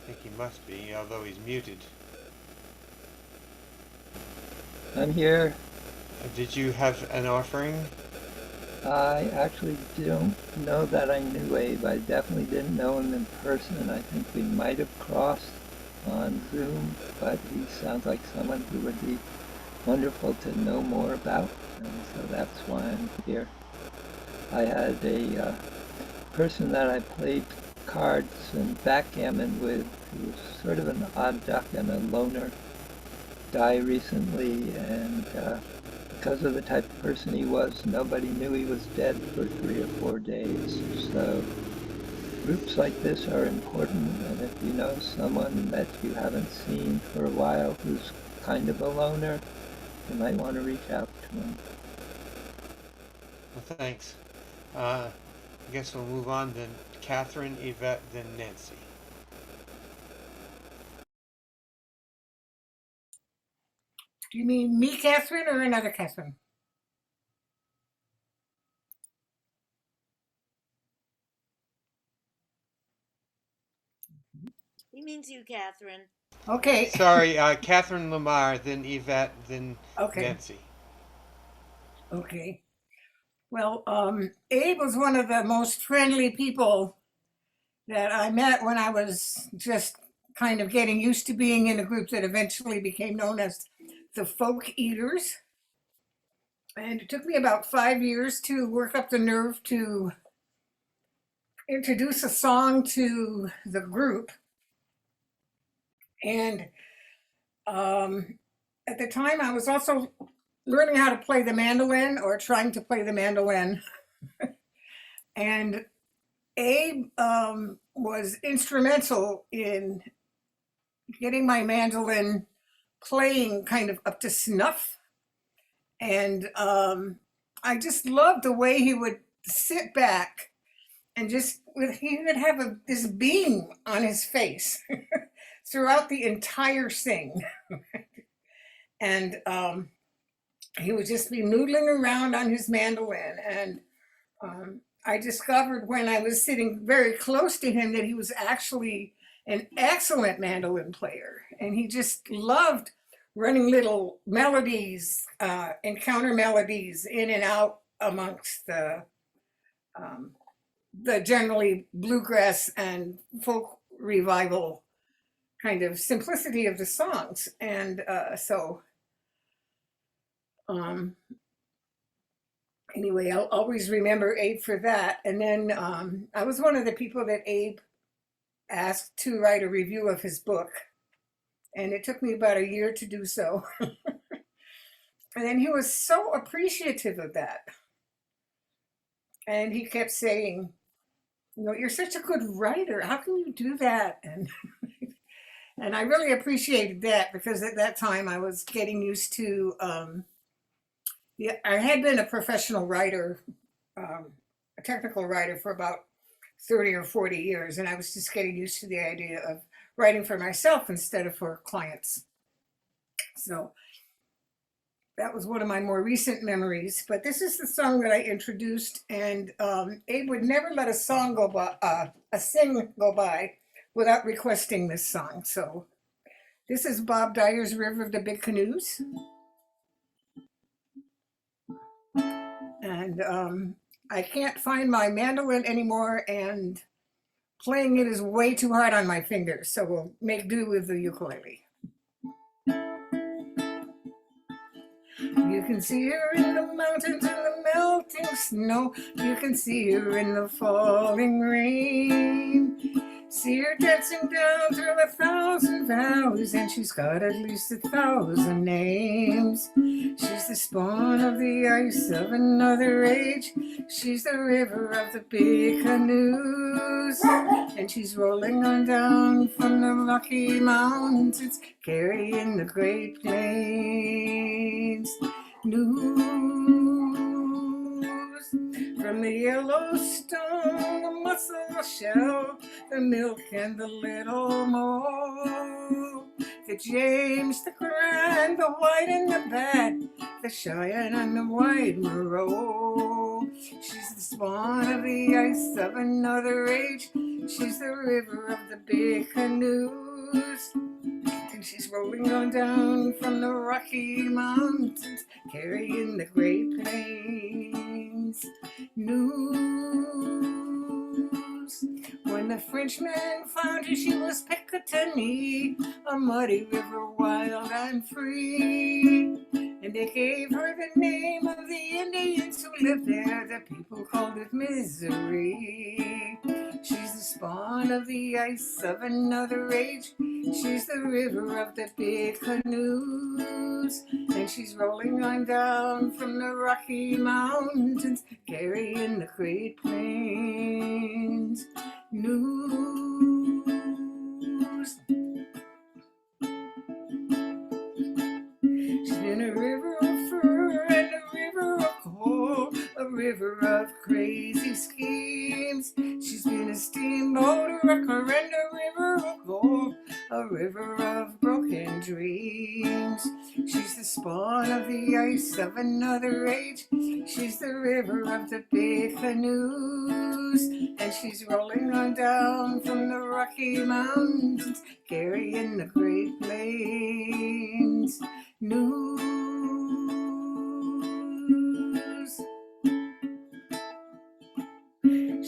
I think he must be, although he's muted. I'm here. Did you have an offering? I actually don't know that I knew Abe. I definitely didn't know him in person. I think we might have crossed on Zoom, but he sounds like someone who would be wonderful to know more about, and so that's why I'm here. I had a person that I played cards and backgammon with, who was sort of an odd duck and a loner, die recently, and because of the type of person he was, nobody knew he was dead for 3 or 4 days. So groups like this are important, and if you know someone that you haven't seen for a while who's kind of a loner, you might want to reach out to him. Well, thanks. I guess we'll move on then. Catherine, Yvette, then Nancy. Do you mean me, Catherine, or another Catherine? He means you, Catherine. Okay. Sorry, Catherine Lamar, then Yvette, then Okay. Nancy. Okay. Well, Abe was one of the most friendly people that I met when I was just kind of getting used to being in a group that eventually became known as the Folk Eaters. And it took me about 5 years to work up the nerve to introduce a song to the group. And at the time, I was also learning how to play the mandolin or trying to play the mandolin. And Abe was instrumental in getting my mandolin playing kind of up to snuff. And I just loved the way he would sit back and he would have this beam on his face throughout the entire sing. And he would just be noodling around on his mandolin. And I discovered when I was sitting very close to him that he was actually an excellent mandolin player. And he just loved running little melodies and counter melodies in and out amongst the generally bluegrass and folk revival kind of simplicity of the songs. And anyway, I'll always remember Abe for that. And then I was one of the people that Abe asked to write a review of his book. And it took me about a year to do so. And then he was so appreciative of that. And he kept saying, you know, you're such a good writer. How can you do that? And I really appreciated that because at that time I was getting used to, I had been a professional writer, a technical writer for about 30 or 40 years. And I was just getting used to the idea of writing for myself instead of for clients. So that was one of my more recent memories, but this is the song that I introduced, and Abe would never let a sing go by without requesting this song. So this is Bob Dyer's River of the Big Canoes. And I can't find my mandolin anymore, and playing it is way too hard on my fingers, so we'll make do with the ukulele. You can see her in the mountains in the melting snow. You can see her in the falling rain. See her dancing down through 1,000 valleys, and she's got at least 1,000 names. She's the spawn of the ice of another age. She's the river of the big canoes, and she's rolling on down from the Rocky Mountains, carrying the Great Plains news. From the Yellowstone, the mussel shell, the milk and the little more, the James, the Grand, the White and the Bad, the Cheyenne and the White Moreau. She's the spawn of the ice of another age. She's the river of the big canoes, and she's rolling on down from the Rocky Mountains, carrying the Great Plains news. When the Frenchman found her, she was Picatinny, a muddy river, wild and free. And they gave her the name of the Indians who lived there. The people called it Misery. She's the spawn of the ice of another age. She's the river of the big canoes, and she's rolling on down from the Rocky Mountains, carrying the Great Plains news. She's been a river of fur and a river of coal, a river of crazy schemes. She's been a steamboat, a wrecker, and a river of gold, a river of broken dreams. She's the spawn of the ice of another age. She's the river of the big canoes, and she's rolling on down from the Rocky Mountains, carrying the Great Plains news.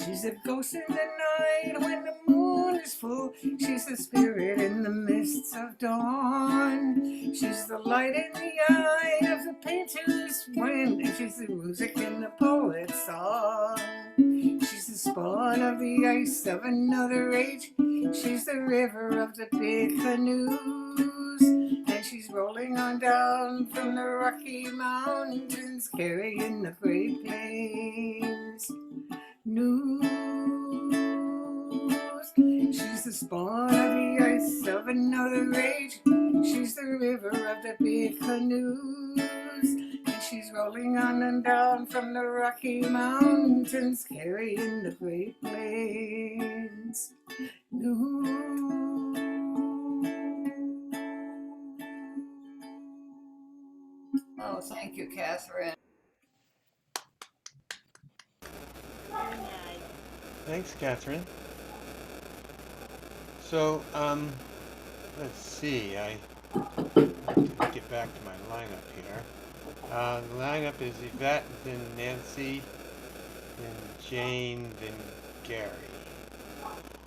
She's a ghost in the night when the moon is full. She's the spirit in the mists of dawn. She's the light in the eye of the painter's wind, and she's the music in the poet's song. She's the spawn of the ice of another age. She's the river of the big canoes, and she's rolling on down from the Rocky Mountains, carrying the Great Plains news. She's the spawn of the ice of another age. She's the river of the big canoes. And she's rolling on and down from the Rocky Mountains, carrying the Great Plains news. Oh, thank you, Catherine. Very nice. Thanks, Catherine. So, let's see. I have to get back to my lineup here. The lineup is Yvette, then Nancy, then Jane, then Gary.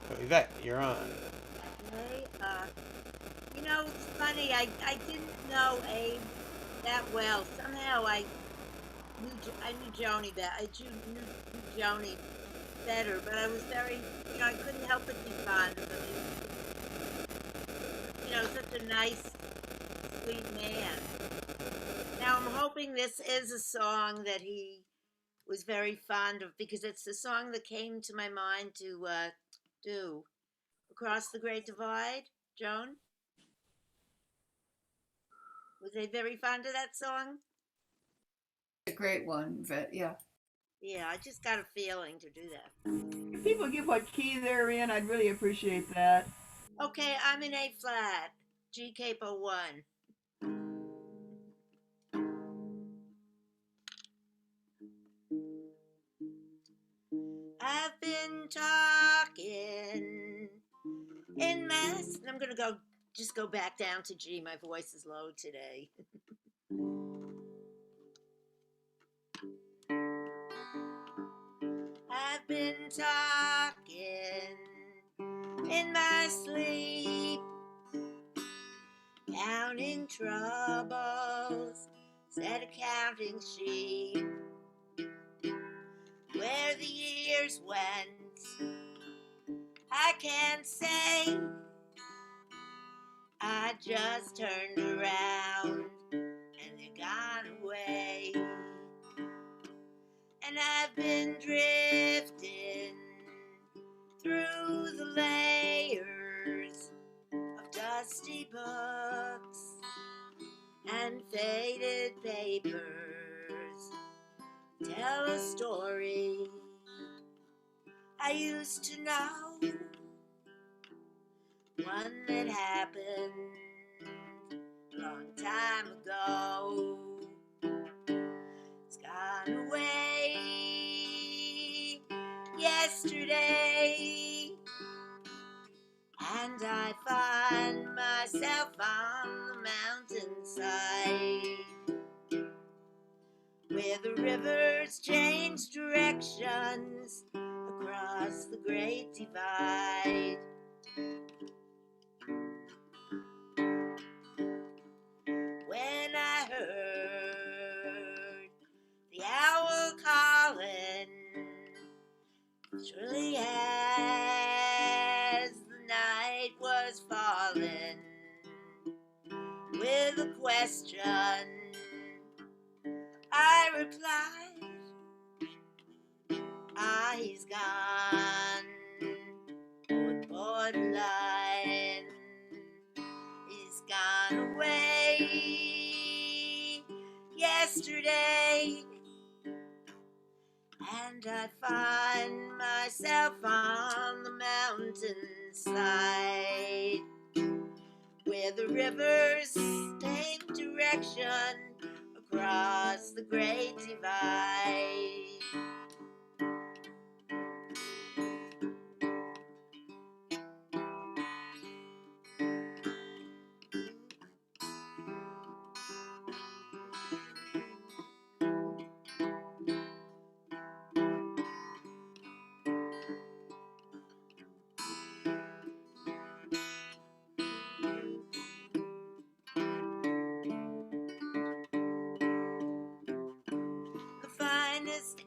So, Yvette, you're on. Okay. You know, it's funny. I didn't know Abe that well. Somehow I knew Joni better. Knew Joni better, but I was very, I couldn't help but be fond of him. He was, such a nice, sweet man. Now I'm hoping this is a song that he was very fond of, because it's the song that came to my mind to do. Across the Great Divide, Joan? Was they very fond of that song? A great one, but yeah. Yeah, I just got a feeling to do that. If people give what key they're in, I'd really appreciate that. Okay, I'm in A flat, G capo 1. I've been talking in mass. I'm gonna just go back down to G. My voice is low today. I've been talking in my sleep, counting troubles instead of counting sheep. Where the years went, I can't say. I just turned around and they're gone away. And I've been drifting through the layers of dusty books and faded papers. Tell a story I used to know, one that happened a long time ago. It's gone away yesterday, and I find myself on the mountainside, where the rivers change directions across the Great Divide. When I heard the owl calling, surely as the night was falling, with a question I replied, he's gone, borderline. He's gone away yesterday, and I find myself on the mountainside, where the rivers take direction across the Great Divide. The finest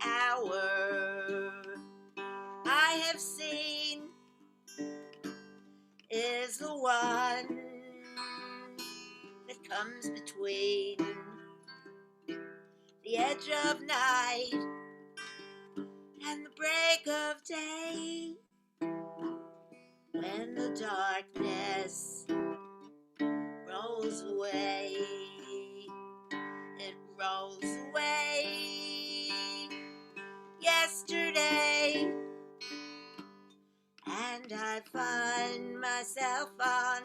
comes between the edge of night and the break of day. When the darkness rolls away, it rolls away. Yesterday, and I find myself on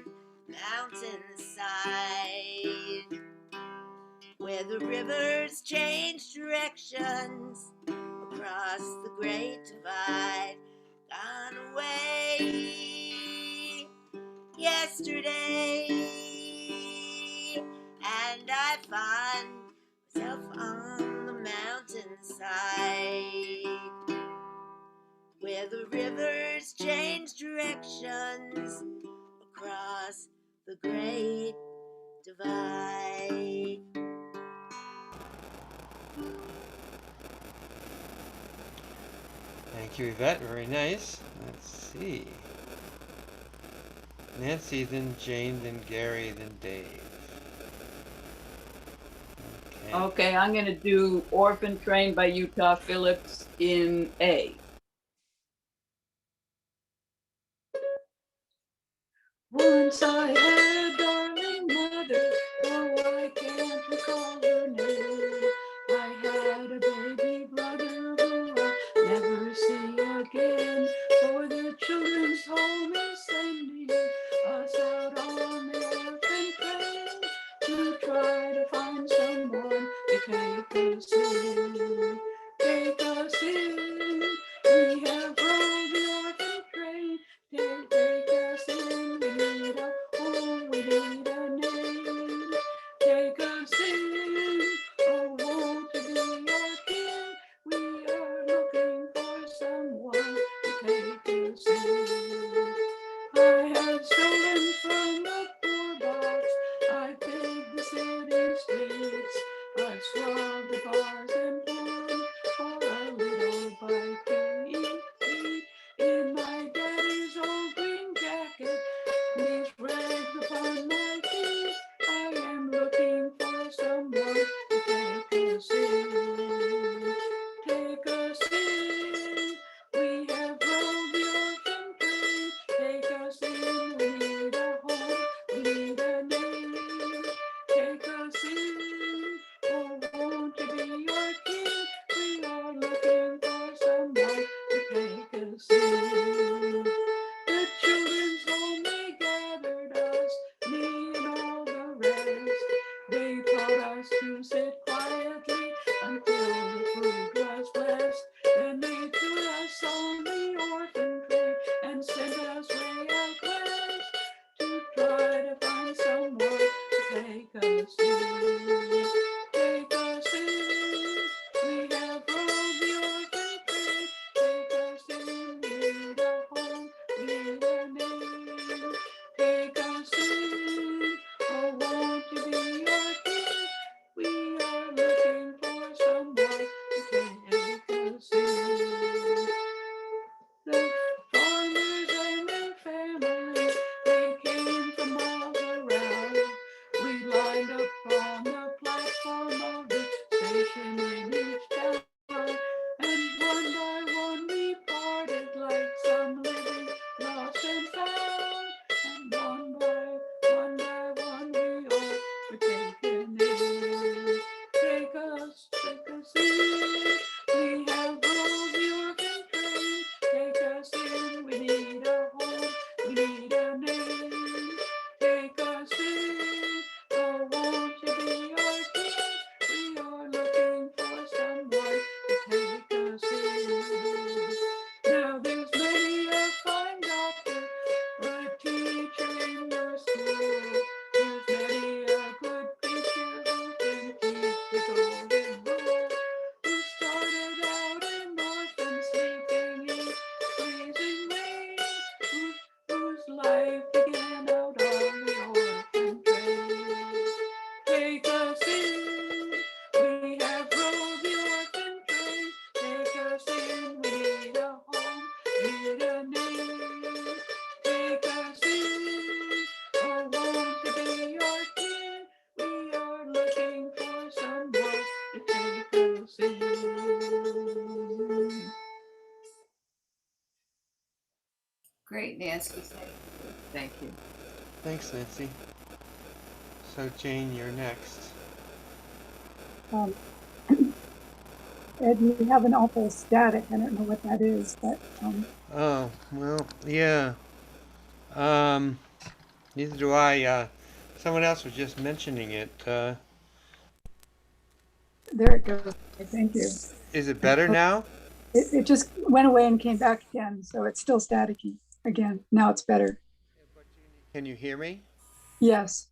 mountainside where the rivers change directions across the great divide. Gone away yesterday, and I find myself on the mountainside where the rivers change directions across the great divide. Thank you, Yvette. Very nice. Let's see. Nancy, then Jane, then Gary, then Dave. Okay. Okay, I'm gonna do Orphan Train by Utah Phillips in A. Once I had a darling mother, oh, I can't recall her name. I had a baby brother who I'll never see again. For the children's home is sending us out on the orphan train to try to find someone to take us in. Take us in. We have rode the orphan train. Take us in, we need a home, we need a name. Take us in, oh, won't you be our king? We are looking for someone to take us in. I have stolen from the poor box, I've begged the city streets, I've swabbed the bars and born for a little bite to eat. In my daddy's old green jacket, these rags upon my feet, I am looking for someone to take us in. Take us in. We have rode the orphan train. Take us in. We need a home. We need a name. Take us in. Oh, won't you be our king? We are looking for someone to take us in. The children's home, they gathered us, me and all the rest. They taught us to sit quietly until the food was blessed. Then they threw us on the orphan train and sent us way out west to try to find someone to take us in. Take us in. We have rode the orphan train. Take us in. We need a home. We need a name. Take us in. Oh, won't you be our king? We are looking for someone to take us in. The farmers and their families, they came from miles around. We lined up on the platform of the station in each town, and one by one we parted like some living lost and found. And one by one we all were taken in. Take us in. We have rode the orphan train. Take us in. We need a home. We need a name. Take us in. Oh, won't you be our king? We are looking for someone to take us in. Now there's many a fine doctor or a teacher in your school. There's many a good preacher who can keep the golden rule. Who started out in orphan sleeping in freezing rain, whose life began out on the orphan train. Take us in. We have rode the orphan train. Take us in. We need a home. We need a name. Take us in. Oh, won't you be our king? We Great, Nancy. Thank you. Thanks, Nancy. So, Jane, you're next. Ed, you have an awful static. I don't know what that is, but Oh, well, yeah. Um, Neither do I. Someone else was just mentioning it. there it goes. Thank you. Is it better now? It just went away and came back again, so it's still staticky again. Now it's better. Can you hear me? Yes.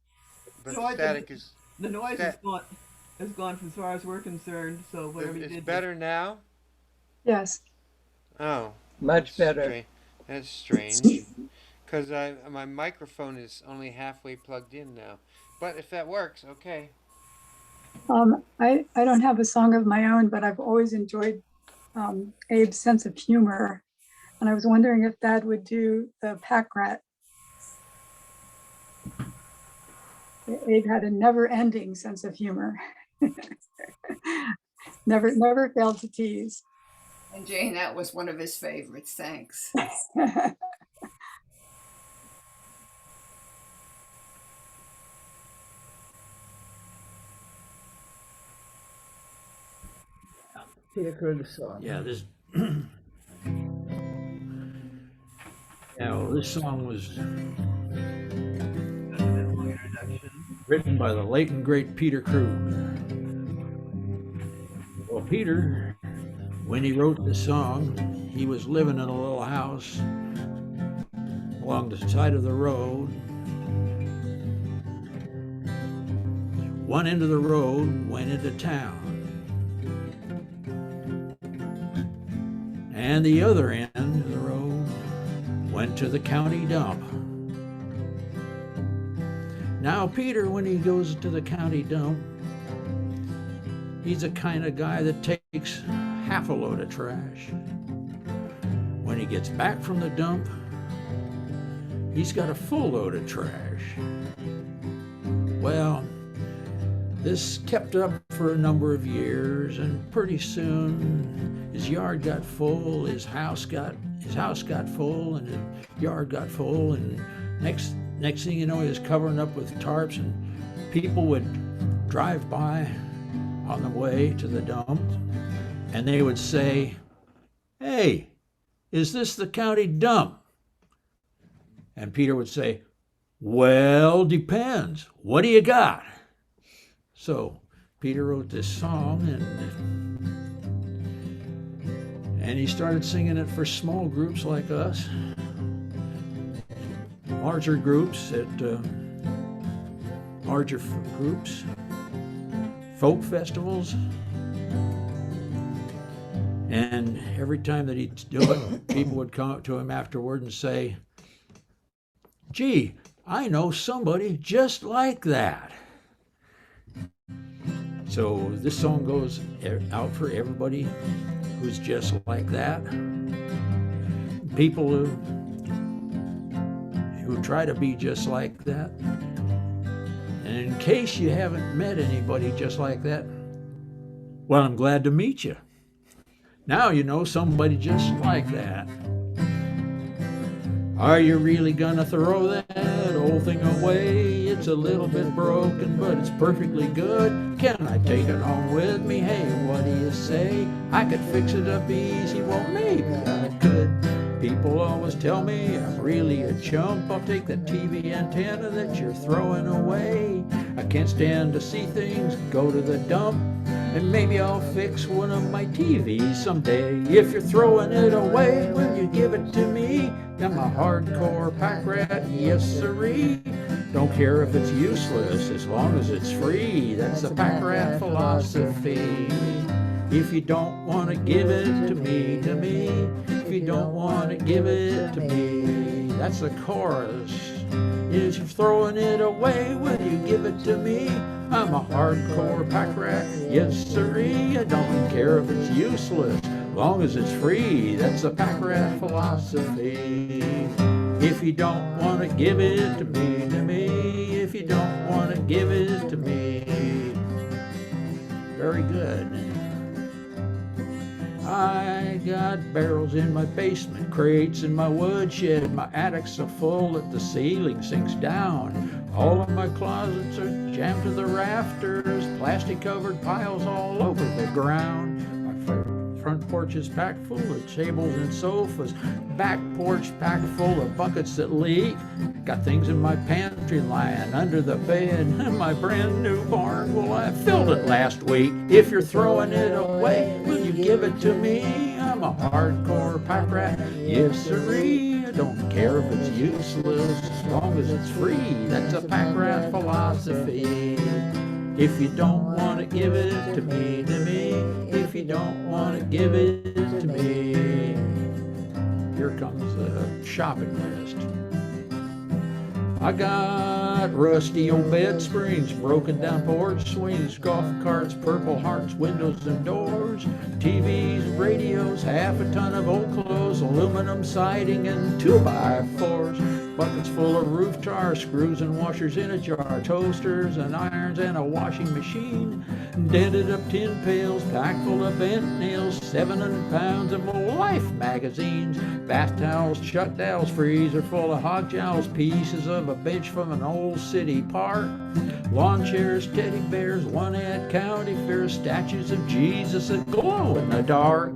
But So the I static think is. the noise is gone as far as we're concerned. So whatever you It's did. better now? Yes. Oh. Much better. That's strange. Because my microphone is only halfway plugged in now. But if that works, okay. I don't have a song of my own, but I've always enjoyed Abe's sense of humor. And I was wondering if Thad would do the pack rat. Abe had a never-ending sense of humor. never failed to tease. And Jane, that was one of his favorites. Thanks. Peter Krug's song. Yeah, this. Now, this song was written by the late and great Peter Krug. Well, Peter, when he wrote the song, he was living in a little house along the side of the road. One end of the road went into town, and the other end of the road went to the county dump. Now, Peter, when he goes to the county dump, he's the kind of guy that takes half a load of trash. When he gets back from the dump, he's got a full load of trash. Well, this kept up for a number of years, and pretty soon his yard got full, his house got full, and his yard got full, and next thing you know, he was covering up with tarps, and people would drive by on the way to the dump, and they would say, "Hey, is this the county dump?" And Peter would say, "Well, depends. What do you got?" So Peter wrote this song, and he started singing it for small groups like us, larger groups, folk festivals. And every time that he'd do it, people would come up to him afterward and say, "Gee, I know somebody just like that." So this song goes out for everybody who's just like that. People who try to be just like that. And in case you haven't met anybody just like that, well, I'm glad to meet you. Now you know somebody just like that. Are you really gonna throw that old thing away? It's a little bit broken, but it's perfectly good. Can I take it home with me? Hey, what do you say? I could fix it up easy. Well, maybe I could. People always tell me I'm really a chump. I'll take that TV antenna that you're throwing away. I can't stand to see things go to the dump, and maybe I'll fix one of my TVs someday. If you're throwing it away, will you give it to me? I'm a hardcore pack rat, yes sirree. Don't care if it's useless as long as it's free. That's the pack rat philosophy. If you don't want to give it to me, if you don't want to give it to me, that's the chorus. If you're throwing it away, will you give it to me? I'm a hardcore pack rat, yes sirree. I don't care if it's useless, long as it's free. That's the pack rat philosophy. If you don't want to give it to me, if you don't want to give it to me. Very good. I got barrels in my basement, crates in my woodshed. My attic's so full that the ceiling sinks down. All of my closets are jammed to the rafters, plastic-covered piles all over the ground. My front porch is packed full of tables and sofas, back porch packed full of buckets that leak. Got things in my pantry lying under the bed. My brand new barn, well, I filled it last week. If you're throwing it away, will you give it to me? I'm a hardcore pack rat, yes sirree. I don't care if it's useless as long as it's free. That's a pack rat philosophy. If you don't want to give it to me, if you don't want to give it to me. Here comes the shopping list. I got rusty old bed springs, broken down porch swings, golf carts, purple hearts, windows and doors, TVs, radios, half a ton of old clothes, aluminum siding and 2x4s, buckets full of roof tar, screws and washers in a jar, toasters and irons and a washing machine, dented up tin pails, packed full of bent nails, 700 pounds of old Life magazines, bath towels, chuck towels, freezer full of hog jowls, pieces of a bench from an old city park, lawn chairs, teddy bears, one-at county fair, statues of Jesus that glow in the dark,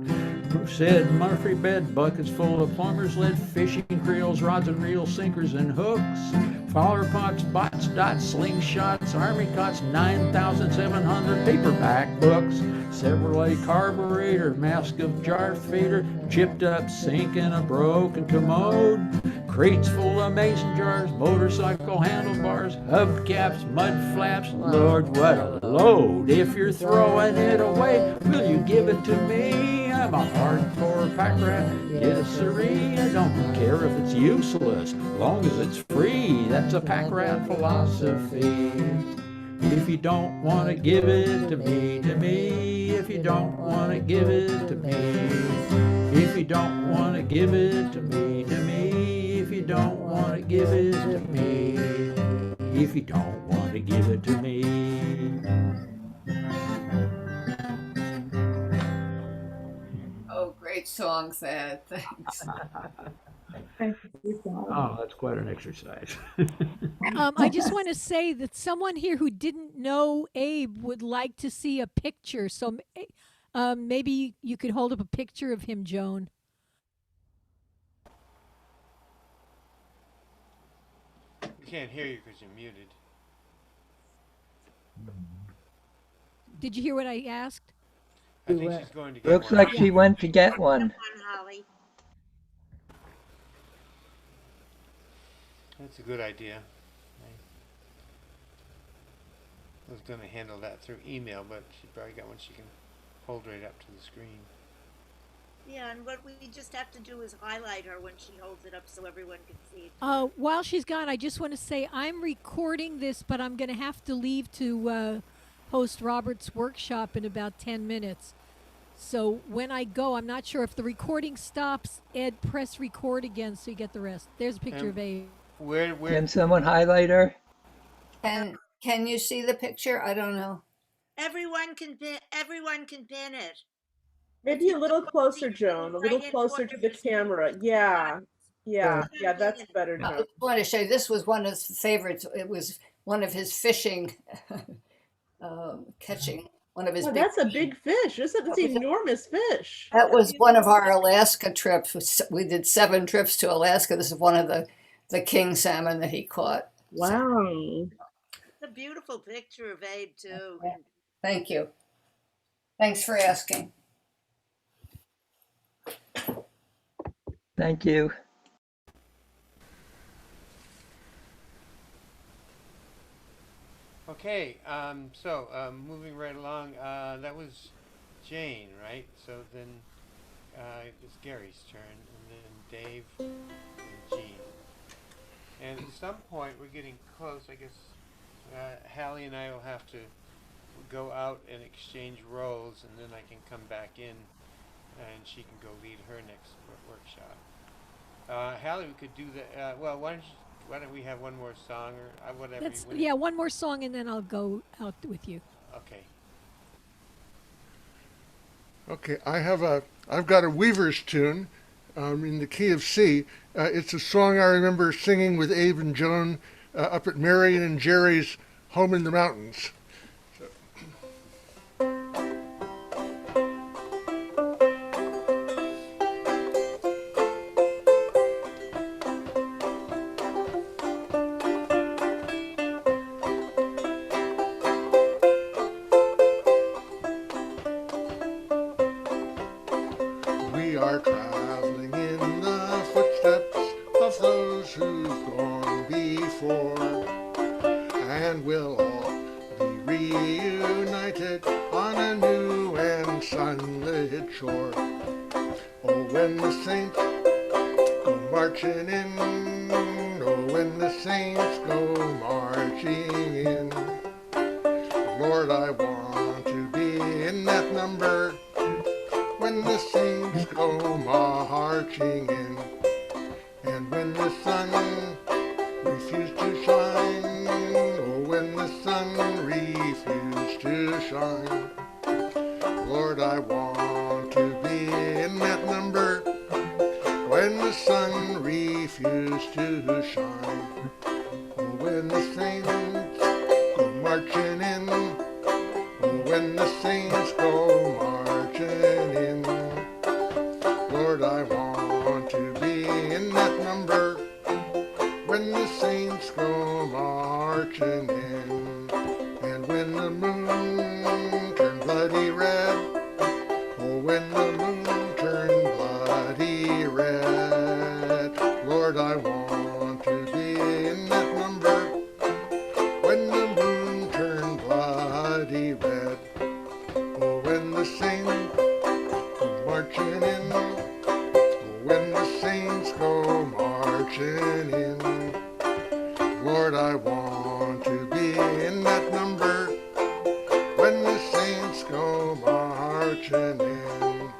said Murphy bed buckets full of plumber's lead, fishing reels, rods and reels, sinkers and hooks, flower pots, bots, dots, slingshots, army cots, 9,700 paperback books, Chevrolet carburetor, mask of jar feeder, chipped up sink and a broken commode, crates full of mason jars, motorcycle handlebars, hubcaps, mud flaps, Lord, what a load. If you're throwing it away, will you give it to me? I'm a hardcore pack rat, yes sirree. I don't care if it's useless, long as it's free. That's a pack rat philosophy. If you don't want to give it to me, if you don't want to give it to me, if you don't want to give it to me, if you don't want to give it to me, if you don't want to give it to me. Oh, great song, Thad. Thanks. Oh, that's quite an exercise. I just want to say that someone here who didn't know Abe would like to see a picture. So maybe you could hold up a picture of him, Joan. We can't hear you because you're muted. Did you hear what I asked? I think she's going to get Looks one. like she went to get one. Holly. That's a good idea. I was going to handle that through email, but she probably got one she can hold right up to the screen. Yeah, and what we just have to do is highlight her when she holds it up so everyone can see it. While she's gone, I just want to say I'm recording this, but I'm going to have to leave to host Robert's workshop in about 10 minutes. So when I go, I'm not sure if the recording stops. Ed, press record again so you get the rest. There's a picture of Abe. Where? Can someone highlight her? Can you see the picture? I don't know. Everyone can pin it. Maybe a little closer, Joan. A little closer to the camera. Yeah. Yeah, that's better, I Joan. just want to say this was one of his favorites. It was one of his fishing, catching one of his. Oh, big that's a big fish. That's an enormous fish. That was one of our Alaska trips. We did 7 trips to Alaska. This is one of the king salmon that he caught. Wow. It's a beautiful picture of Abe too. Thank you. Thanks for asking. Thank you. Okay, moving right along, that was Jane, right? So then it's Gary's turn, and then Dave and Jean. And at some point, we're getting close. I guess Hallie and I will have to go out and exchange roles, and then I can come back in, and she can go lead her next workshop. Hallie, we could do that. Well, why don't we have one more song or whatever? Yeah, one more song and then I'll go out with you. Okay. Okay, I've got a Weaver's tune in the key of C. It's a song I remember singing with Abe and Joan up at Marion and Jerry's home in the mountains. We are traveling in the footsteps of those who've gone before, and we'll all be reunited on a new and sunlit shore. Oh, when the saints go marching in, oh, when the saints go marching in, Lord, I want to be in that number when the saints go marching in. And when the sun refused to shine, oh, when the sun refused to shine, Lord, I want to be in that number when the sun refused to shine. Oh, when the saints go marching in, oh, when the saints go marching in, Lord, I want to be in that number when the saints go marching in. And when the moon turned bloody red, oh, when the moon turned bloody red, Lord, I want to be in that number when the moon turned bloody red. Oh, when the saints go marching in, when the saints go marching in, Lord, I want to be in that number when the saints go marching in.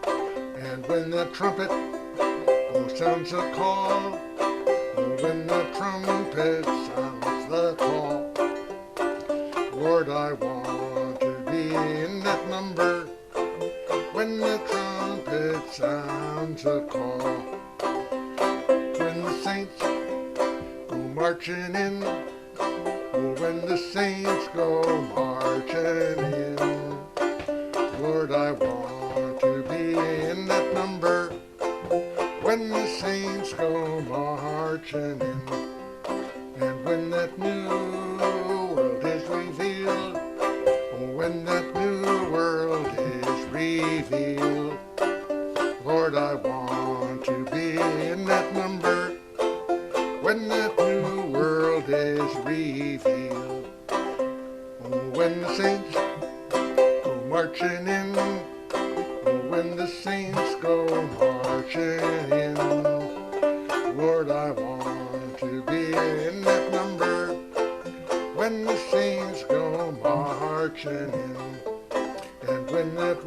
And when the trumpet, oh, sounds a call, oh, when the trumpet sounds the call, Lord, I want to be in that number when the trumpet sounds a call. When the saints go marching in, oh, when the saints go marching in, Lord, I want to be in that number when the saints go marching in. And when that new world is revealed, oh, when that new world is revealed, Lord, I want to be in that number when that new world is revealed. Oh, when the saints go marching in, oh, when the saints go marching in, Lord, I want to be in that number when the saints go marching in. And when that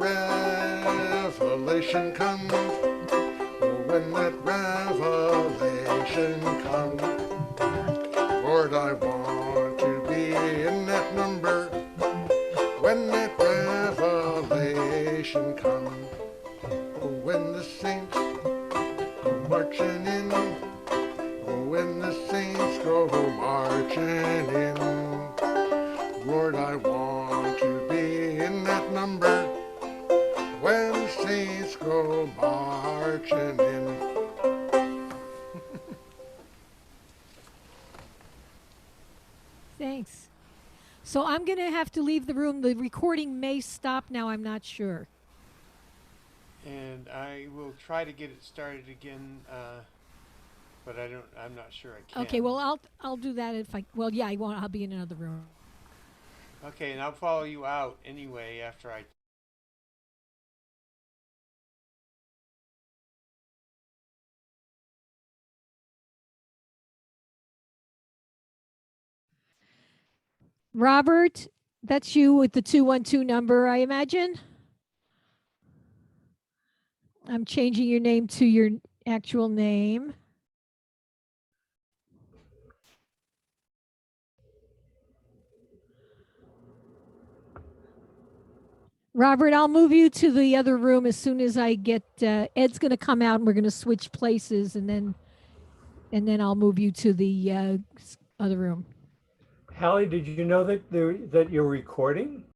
revelation comes, oh, when that revelation comes, Lord, I want to be in that number when that revelation comes. Oh, when the saints go marching in, oh, when the saints go marching in, Lord, I want to be in that number when the saints go marching in. Thanks. So I'm going to have to leave the room. The recording may stop now. I'm not sure. And I will try to get it started again, but I'm not sure I can. Okay. Well, I'll do that if I. Well, yeah, I won't. I'll be in another room. Okay, and I'll follow you out anyway after I. Robert, that's you with the 212 number, I imagine. I'm changing your name to your actual name. Robert, I'll move you to the other room as soon as I get, Ed's gonna come out and we're gonna switch places and then I'll move you to the other room. Hallie, did you know that that you're recording?